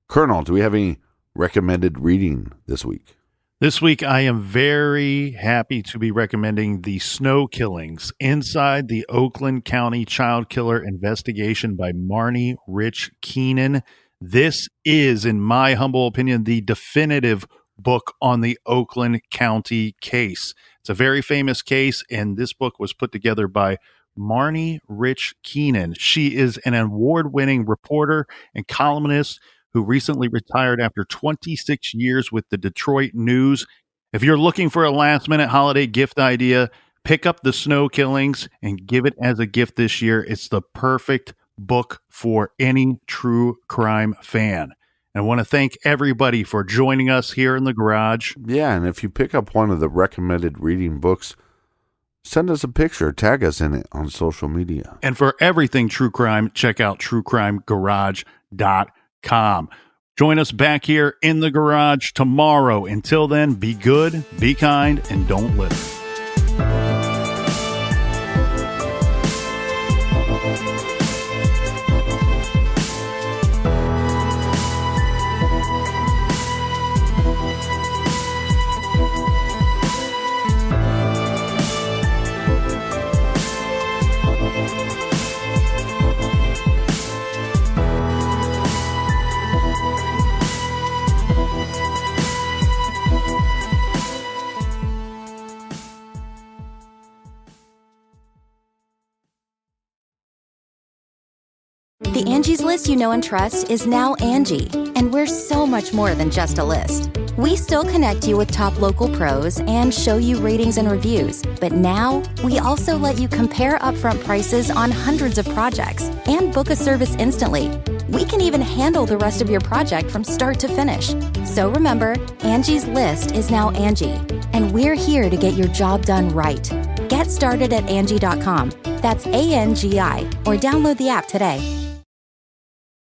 Colonel, do we have any recommended reading this week? This week, I am very happy to be recommending The Snow Killings, Inside the Oakland County Child Killer Investigation by Marnie Rich Keenan. This is, in my humble opinion, the definitive book on the Oakland County case. It's a very famous case, and this book was put together by Marnie Rich Keenan. She is an award-winning reporter and columnist who recently retired after 26 years with the Detroit News. If you're looking for a last-minute holiday gift idea, pick up The Snow Killings and give it as a gift this year. It's the perfect book for any true crime fan. I want to thank everybody for joining us here in the garage. Yeah, and if you pick up one of the recommended reading books, send us a picture, tag us in it on social media. And for everything true crime, check out truecrimegarage.com. Join us back here in the garage tomorrow. Until then, be good, be kind, and don't litter. The Angie's List you know and trust is now Angie, and we're so much more than just a list. We still connect you with top local pros and show you ratings and reviews, but now we also let you compare upfront prices on hundreds of projects and book a service instantly. We can even handle the rest of your project from start to finish. So remember, Angie's List is now Angie, and we're here to get your job done right. Get started at Angie.com. That's ANGI, or download the app today.